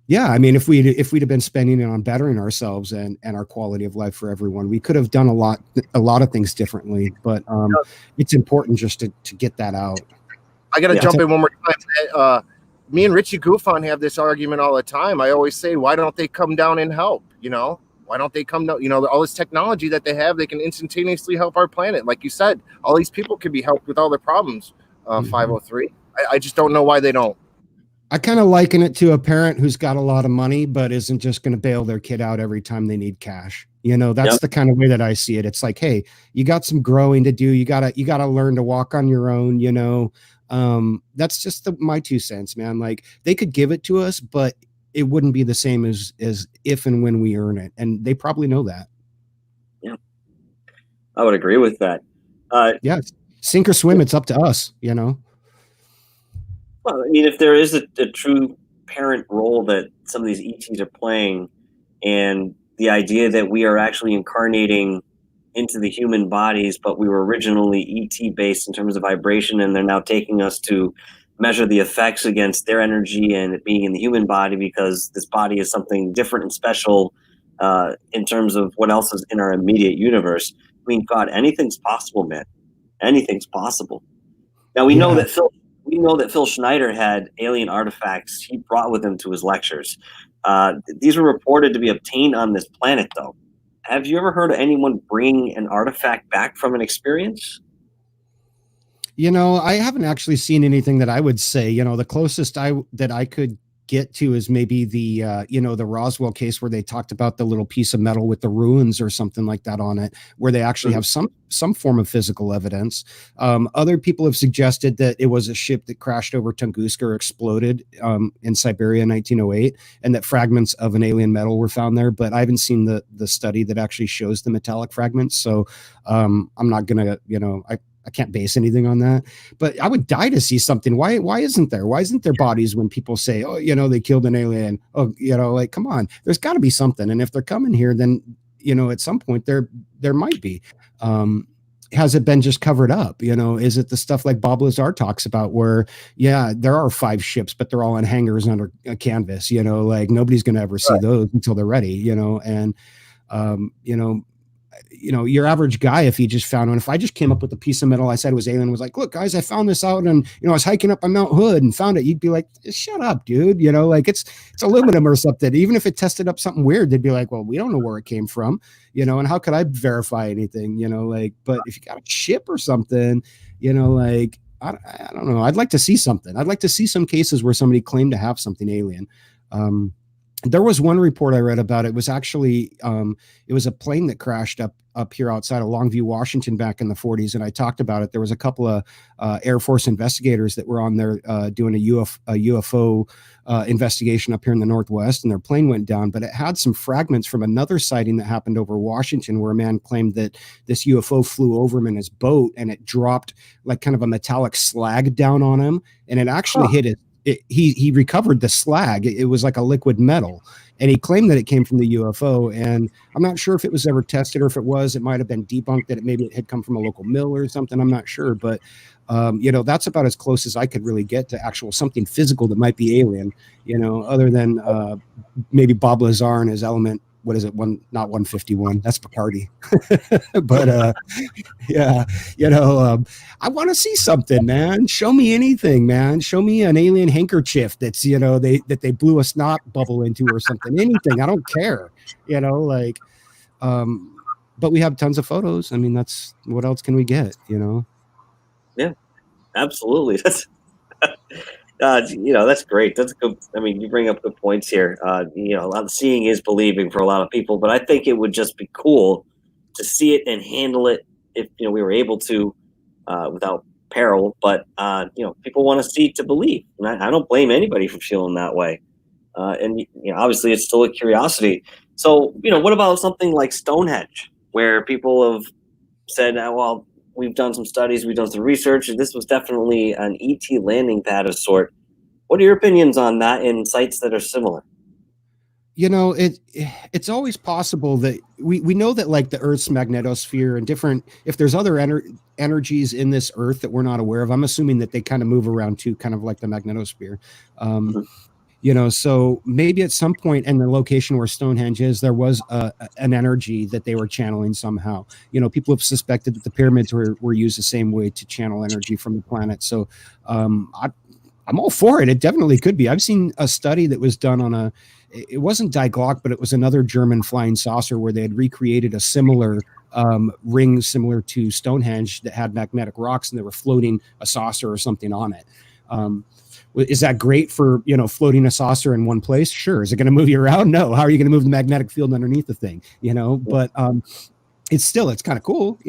Yeah, I mean, if we'd have been spending it on bettering ourselves and our quality of life for everyone, we could have done a lot of things differently. But it's important just to get that out. I got to jump in one more time. Me and Richie Gufon have this argument all the time. I always say, why don't they come down and help? Why don't they come down? All this technology that they have, they can instantaneously help our planet. Like you said, all these people can be helped with all their problems. 503. I just don't know why they don't. I kind of liken it to a parent who's got a lot of money, but isn't just going to bail their kid out every time they need cash. That's the kind of way that I see it. It's like, hey, you got some growing to do. You gotta learn to walk on your own. That's just my 2 cents, man. Like, they could give it to us, but it wouldn't be the same as if and when we earn it. And they probably know that. Yeah, I would agree with that. Yeah, sink or swim. It's up to us, Well, I mean, if there is a true parent role that some of these ETs are playing, and the idea that we are actually incarnating into the human bodies, but we were originally ET based in terms of vibration, and they're now taking us to measure the effects against their energy and it being in the human body, because this body is something different and special in terms of what else is in our immediate universe. I mean, God, anything's possible, man. Anything's possible. Now we know that Phil Schneider had alien artifacts he brought with him to his lectures. These were reported to be obtained on this planet, though. Have you ever heard of anyone bring an artifact back from an experience? I haven't actually seen anything that I would say, the closest that I could get to is maybe the the Roswell case, where they talked about the little piece of metal with the ruins or something like that on it, where they actually have some form of physical evidence. Other people have suggested that it was a ship that crashed over Tunguska or exploded in Siberia in 1908, and that fragments of an alien metal were found there. But I haven't seen the study that actually shows the metallic fragments, so I'm not gonna, I can't base anything on that, but I would die to see something. Why isn't there? Why isn't there bodies when people say, oh, they killed an alien? Oh, like, come on, there's got to be something. And if they're coming here, then, at some point there might be. Has it been just covered up? Is it the stuff like Bob Lazar talks about where, there are 5 ships, but they're all in hangars under a canvas, like nobody's going to ever see those until they're ready, and, your average guy, if he just found one, if I just came up with a piece of metal, I said it was alien, was like, look, guys, I found this out, and I was hiking up on Mount Hood and found it. You'd be like, shut up, dude. Like it's aluminum or something. Even if it tested up something weird, they'd be like, well, we don't know where it came from, and how could I verify anything, but if you got a ship or something, like, I don't know. I'd like to see something. I'd like to see some cases where somebody claimed to have something alien. There was one report I read about it. Was actually it was a plane that crashed up here outside of Longview, Washington, back in the 40s, and I talked about it. There was a couple of Air Force investigators that were on there doing a UFO investigation up here in the Northwest, and their plane went down. But it had some fragments from another sighting that happened over Washington, where a man claimed that this UFO flew over him in his boat, and it dropped like kind of a metallic slag down on him, and it actually hit it. He recovered the slag. It was like a liquid metal, and he claimed that it came from the UFO. And I'm not sure if it was ever tested, or if it was, it might have been debunked that maybe it had come from a local mill or something. I'm not sure, but that's about as close as I could really get to actual something physical that might be alien. Other than maybe Bob Lazar and his element what is it? Not 151. That's Bacardi. But yeah, I want to see something, man. Show me anything, man. Show me an alien handkerchief that's, that they blew a snot bubble into or something. Anything. I don't care. But we have tons of photos. I mean, that's what else can we get, Yeah, absolutely. That's that's great. That's good. I mean, you bring up good points here. A lot of seeing is believing for a lot of people, but I think it would just be cool to see it and handle it if we were able to without peril. But people want to see to believe, and I don't blame anybody for feeling that way. And obviously, it's still a curiosity. So what about something like Stonehenge, where people have said, well, we've done some studies, we've done some research, and this was definitely an ET landing pad of sort. What are your opinions on that in sites that are similar? It's always possible that we know that, like, the Earth's magnetosphere and different, if there's other energies in this Earth that we're not aware of, I'm assuming that they kind of move around too, kind of like the magnetosphere. So maybe at some point in the location where Stonehenge is, there was an energy that they were channeling somehow. People have suspected that the pyramids were used the same way to channel energy from the planet. So I'm all for it. It definitely could be. I've seen a study that was done it wasn't DarkHour, but it was another German flying saucer where they had recreated a similar ring similar to Stonehenge that had magnetic rocks, and they were floating a saucer or something on it. Is that great for, floating a saucer in one place? Sure. Is it going to move you around? No. How are you going to move the magnetic field underneath the thing? But it's kind of cool,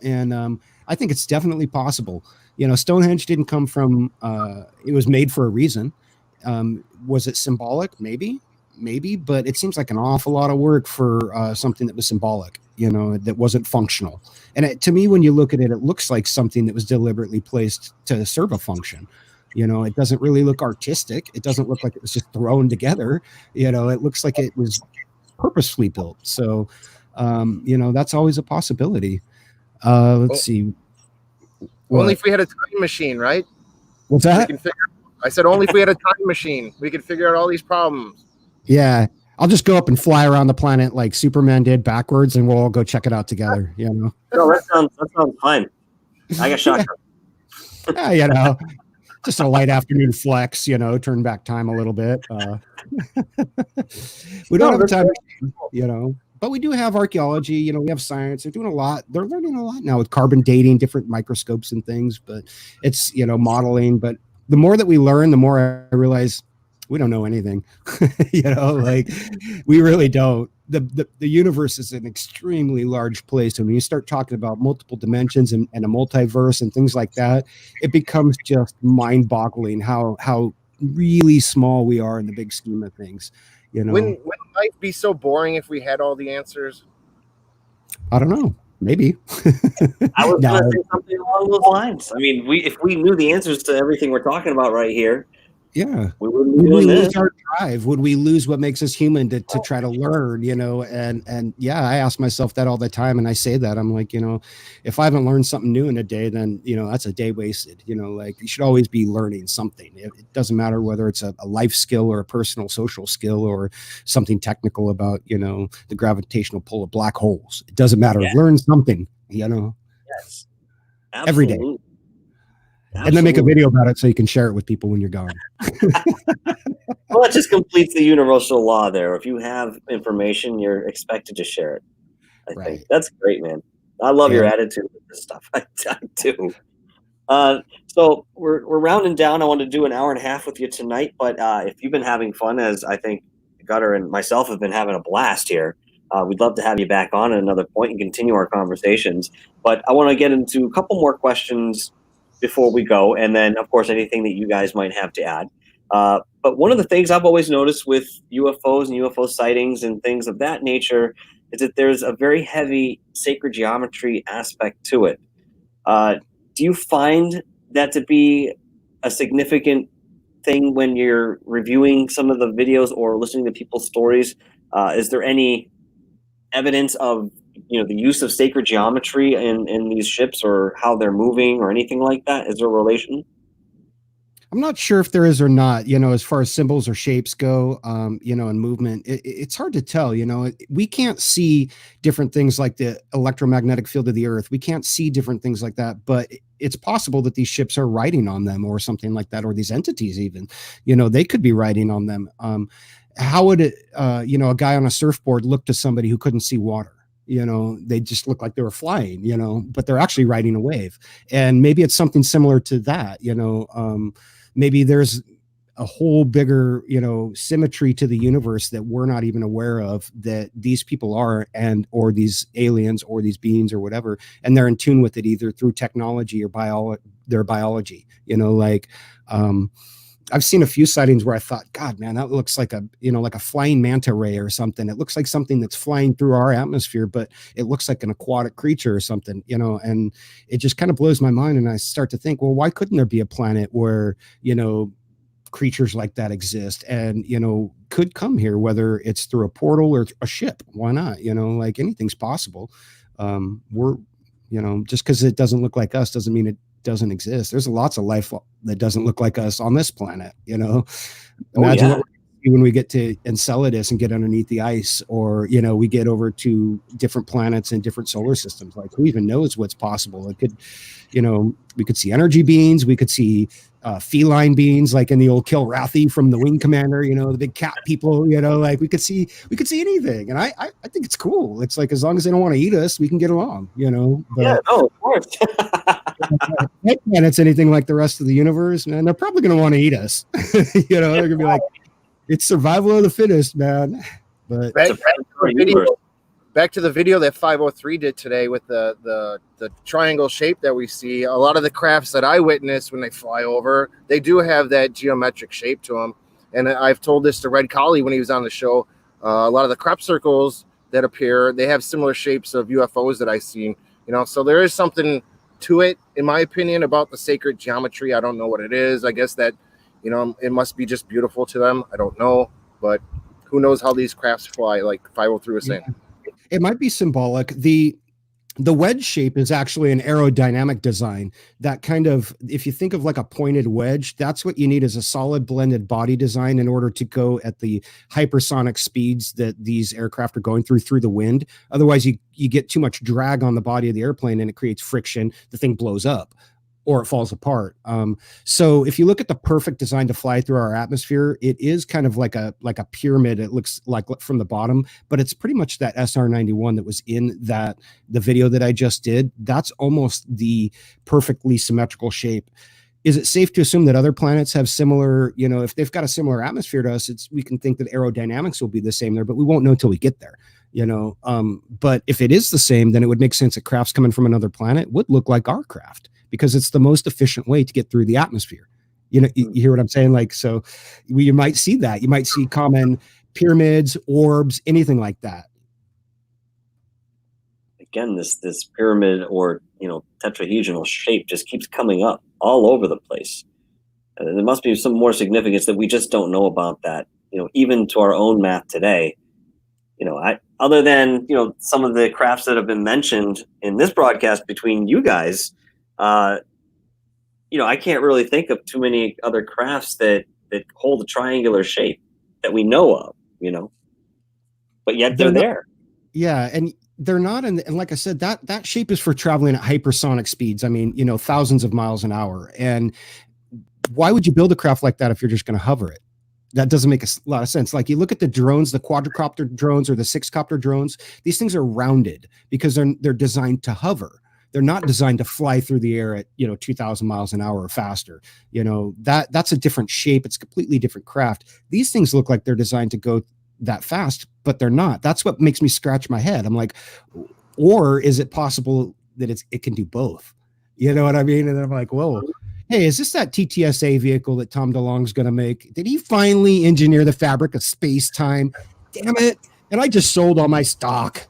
and I think it's definitely possible. Stonehenge didn't come from, it was made for a reason. Was it symbolic? Maybe, but it seems like an awful lot of work for something that was symbolic, that wasn't functional. And to me, when you look at it, it looks like something that was deliberately placed to serve a function. It doesn't really look artistic. It doesn't look like it was just thrown together. It looks like it was purposefully built. So, that's always a possibility. Let's see. Only if we had a time machine, right? What's that? I said only if we had a time machine, we could figure out all these problems. Yeah. I'll just go up and fly around the planet like Superman did backwards, and we'll all go check it out together. No, that sounds fine. I got shocked. Yeah, just a light afternoon flex, turn back time a little bit. We don't have a time machine, but we do have archaeology, we have science. They're doing a lot. They're learning a lot now with carbon dating, different microscopes and things, but it's, modeling. But the more that we learn, the more I realize we don't know anything, we really don't. The universe is an extremely large place. And when you start talking about multiple dimensions and a multiverse and things like that, it becomes just mind boggling how really small we are in the big scheme of things. Wouldn't life be so boring if we had all the answers? I don't know. Maybe. I was going to say something along those lines. I mean, if we knew the answers to everything we're talking about right here, yeah, would we lose our drive? Would we lose what makes us human to try to learn? And yeah, I ask myself that all the time, and I say that I'm like, if I haven't learned something new in a day, then that's a day wasted. You should always be learning something. It doesn't matter whether it's a life skill or a personal social skill or something technical about the gravitational pull of black holes. It doesn't matter. Yeah. Learn something. Yes, every day. And then make a video about it so you can share it with people when you're gone. Well, it just completes the universal law there. If you have information, you're expected to share it. I think that's great, man. I love your attitude with this stuff. I do. So we're rounding down. I want to do an hour and a half with you tonight, but if you've been having fun, as I think Gutter and myself have been having a blast here, we'd love to have you back on at another point and continue our conversations. But I want to get into a couple more questions before we go, and then of course anything that you guys might have to add. But one of the things I've always noticed with UFOs and UFO sightings and things of that nature is that there's a very heavy sacred geometry aspect to it. Do you find that to be a significant thing when you're reviewing some of the videos or listening to people's stories? Is there any evidence of the use of sacred geometry in these ships, or how they're moving, or anything like that? Is there a relation? I'm not sure if there is or not, as far as symbols or shapes go, and movement. It's hard to tell. We can't see different things like the electromagnetic field of the earth. We can't see different things like that, but it's possible that these ships are riding on them or something like that, or these entities even, they could be riding on them. How would it, a guy on a surfboard look to somebody who couldn't see water? They just look like they were flying, but they're actually riding a wave. And maybe it's something similar to that, maybe there's a whole bigger, symmetry to the universe that we're not even aware of, that these people are, or these aliens or these beings or whatever, and they're in tune with it either through technology or their biology. I've seen a few sightings where I thought, God, man, that looks like like a flying manta ray or something. It looks like something that's flying through our atmosphere, but it looks like an aquatic creature or something, and it just kind of blows my mind. And I start to think, well, why couldn't there be a planet where, creatures like that exist and, could come here, whether it's through a portal or a ship? Why not? Like anything's possible. We're, just because it doesn't look like us doesn't mean it doesn't exist. There's lots of life that doesn't look like us on this planet. Imagine what we see when we get to Enceladus and get underneath the ice, or we get over to different planets and different solar systems. Like, who even knows what's possible? It could, we could see energy beings, we could see feline beings, like in the old Kilrathi from the Wing Commander, the big cat people, like we could see anything. And I think it's cool. It's like, as long as they don't want to eat us, we can get along, but, yeah, no, of course. planet's anything like the rest of the universe, man, they're probably going to want to eat us. They're going to be like, it's survival of the fittest, man. But back to the video that 503 did today with the triangle shape that we see. A lot of the crafts that I witnessed when they fly over, they do have that geometric shape to them. And I've told this to Red Collie when he was on the show. A lot of the crop circles that appear, they have similar shapes of UFOs that I've seen. So there is something to it, in my opinion, about the sacred geometry. I don't know what it is. I guess that, it must be just beautiful to them. I don't know, but who knows how these crafts fly, like 503 was saying. It might be symbolic. The wedge shape is actually an aerodynamic design that kind of, if you think of like a pointed wedge, that's what you need, is a solid blended body design in order to go at the hypersonic speeds that these aircraft are going through the wind. Otherwise, you get too much drag on the body of the airplane and it creates friction. The thing blows up or it falls apart. So if you look at the perfect design to fly through our atmosphere, it is kind of like a pyramid. It looks like from the bottom, but it's pretty much that SR-91 that was in the video that I just did. That's almost the perfectly symmetrical shape. Is it safe to assume that other planets have similar, if they've got a similar atmosphere to us, we can think that aerodynamics will be the same there, but we won't know until we get there. But if it is the same, then it would make sense that crafts coming from another planet would look like our craft, because it's the most efficient way to get through the atmosphere. You hear what I'm saying? Like, so you might see that. You might see common pyramids, orbs, anything like that. Again, this pyramid or, tetrahedral shape just keeps coming up all over the place. There must be some more significance that we just don't know about that, even to our own math today. Other than, some of the crafts that have been mentioned in this broadcast between you guys, I can't really think of too many other crafts that hold a triangular shape that we know of, but yet they're there. Yeah. And they're not. And like I said, that shape is for traveling at hypersonic speeds. I mean, thousands of miles an hour. And why would you build a craft like that if you're just going to hover it? That doesn't make a lot of sense. Like, you look at the drones, the quadricopter drones or the six-copter drones, these things are rounded because they're designed to hover. They're not designed to fly through the air at, 2,000 miles an hour or faster. That's a different shape. It's a completely different craft. These things look like they're designed to go that fast, but they're not. That's what makes me scratch my head. I'm like, or is it possible that it can do both? You know what I mean? And I'm like, whoa. Hey, is this that TTSA vehicle that Tom DeLonge's going to make? Did he finally engineer the fabric of space-time? Damn it. And I just sold all my stock.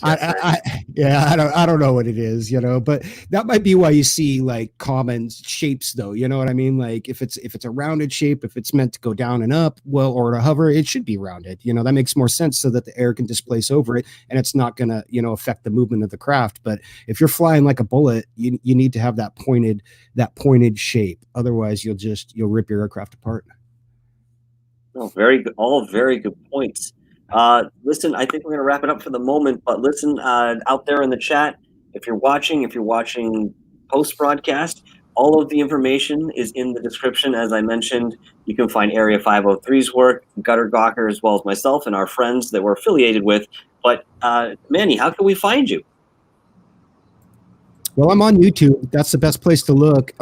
I don't know what it is, but that might be why you see like common shapes, though. You know what I mean? Like if it's a rounded shape, if it's meant to go down and up, well, or to hover, it should be rounded. That makes more sense so that the air can displace over it and it's not gonna, affect the movement of the craft. But if you're flying like a bullet, you need to have that pointed shape. Otherwise, you'll rip your aircraft apart. Oh, very good. All very good points. Listen, I think we're going to wrap it up for the moment, but listen, out there in the chat, if you're watching post-broadcast, all of the information is in the description. As I mentioned, you can find Area 503's work, GutterGawker, as well as myself and our friends that we're affiliated with. But Manny, how can we find you? Well, I'm on YouTube. That's the best place to look.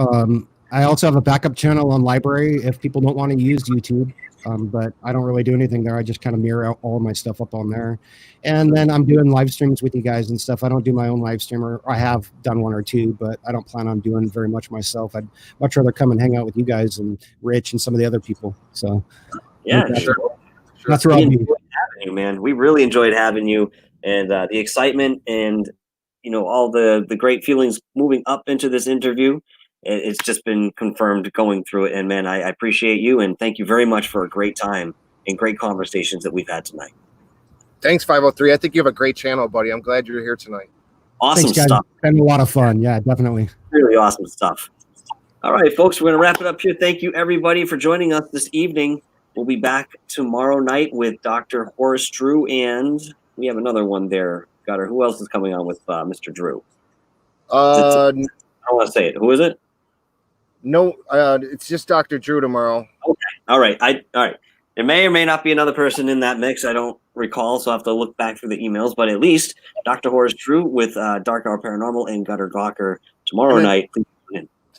I also have a backup channel on Library if people don't want to use YouTube. But I don't really do anything there. I just kind of mirror out all my stuff up on there. And then I'm doing live streams with you guys and stuff. I don't do my own live streamer. I have done one or two, but I don't plan on doing very much myself. I'd much rather come and hang out with you guys and Rich and some of the other people. So yeah, sure. That's where I'll be. Having you, man. We really enjoyed having you, and the excitement and all the great feelings moving up into this interview. It's just been confirmed going through it. And man, I appreciate you and thank you very much for a great time and great conversations that we've had tonight. Thanks, 503. I think you have a great channel, buddy. I'm glad you're here tonight. Awesome. Thanks, stuff. It's been a lot of fun. Yeah, definitely. Really awesome stuff. All right, folks, we're going to wrap it up here. Thank you, everybody, for joining us this evening. We'll be back tomorrow night with Dr. Horace Drew, and we have another one there. Gutter, who else is coming on with Mr. Drew? I don't want to say it. Who is it? No, it's just Dr. Drew tomorrow. Okay. All right. All right. There may or may not be another person in that mix. I don't recall, so I have to look back through the emails. But at least Dr. Horace Drew with DarkHour Paranormal and GutterGawker tomorrow night.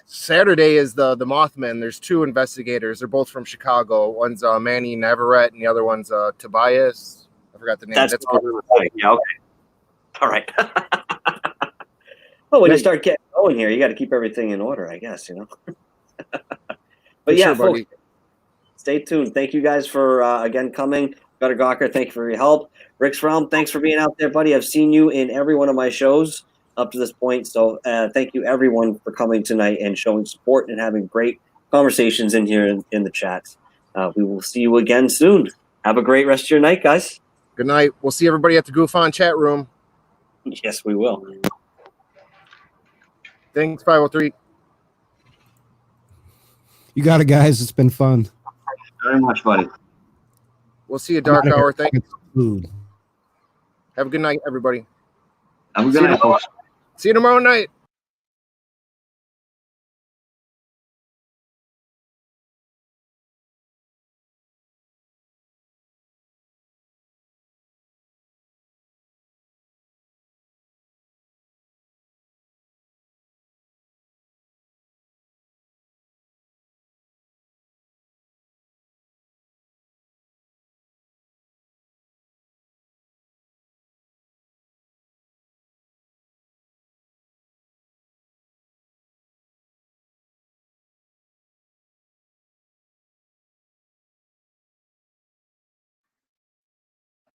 Saturday is the Mothman. There's two investigators. They're both from Chicago. One's Manny Navarrete, and the other one's Tobias. I forgot the name. That's right. Yeah, okay. All right. Well, when you start getting going here, you got to keep everything in order, I guess, But yeah, folks, stay tuned. Thank you guys for, again, coming. GutterGawker, thank you for your help. Rick's Realm, thanks for being out there, buddy. I've seen you in every one of my shows up to this point. So thank you, everyone, for coming tonight and showing support and having great conversations in here in the chats. We will see you again soon. Have a great rest of your night, guys. Good night. We'll see everybody at the Gufon chat room. Yes, we will. Thanks, 503. You got it, guys. It's been fun. Very much, buddy. We'll see you, Dark Hour. Thank you. Have a good night, everybody. Have a good night, folks. See you tomorrow night.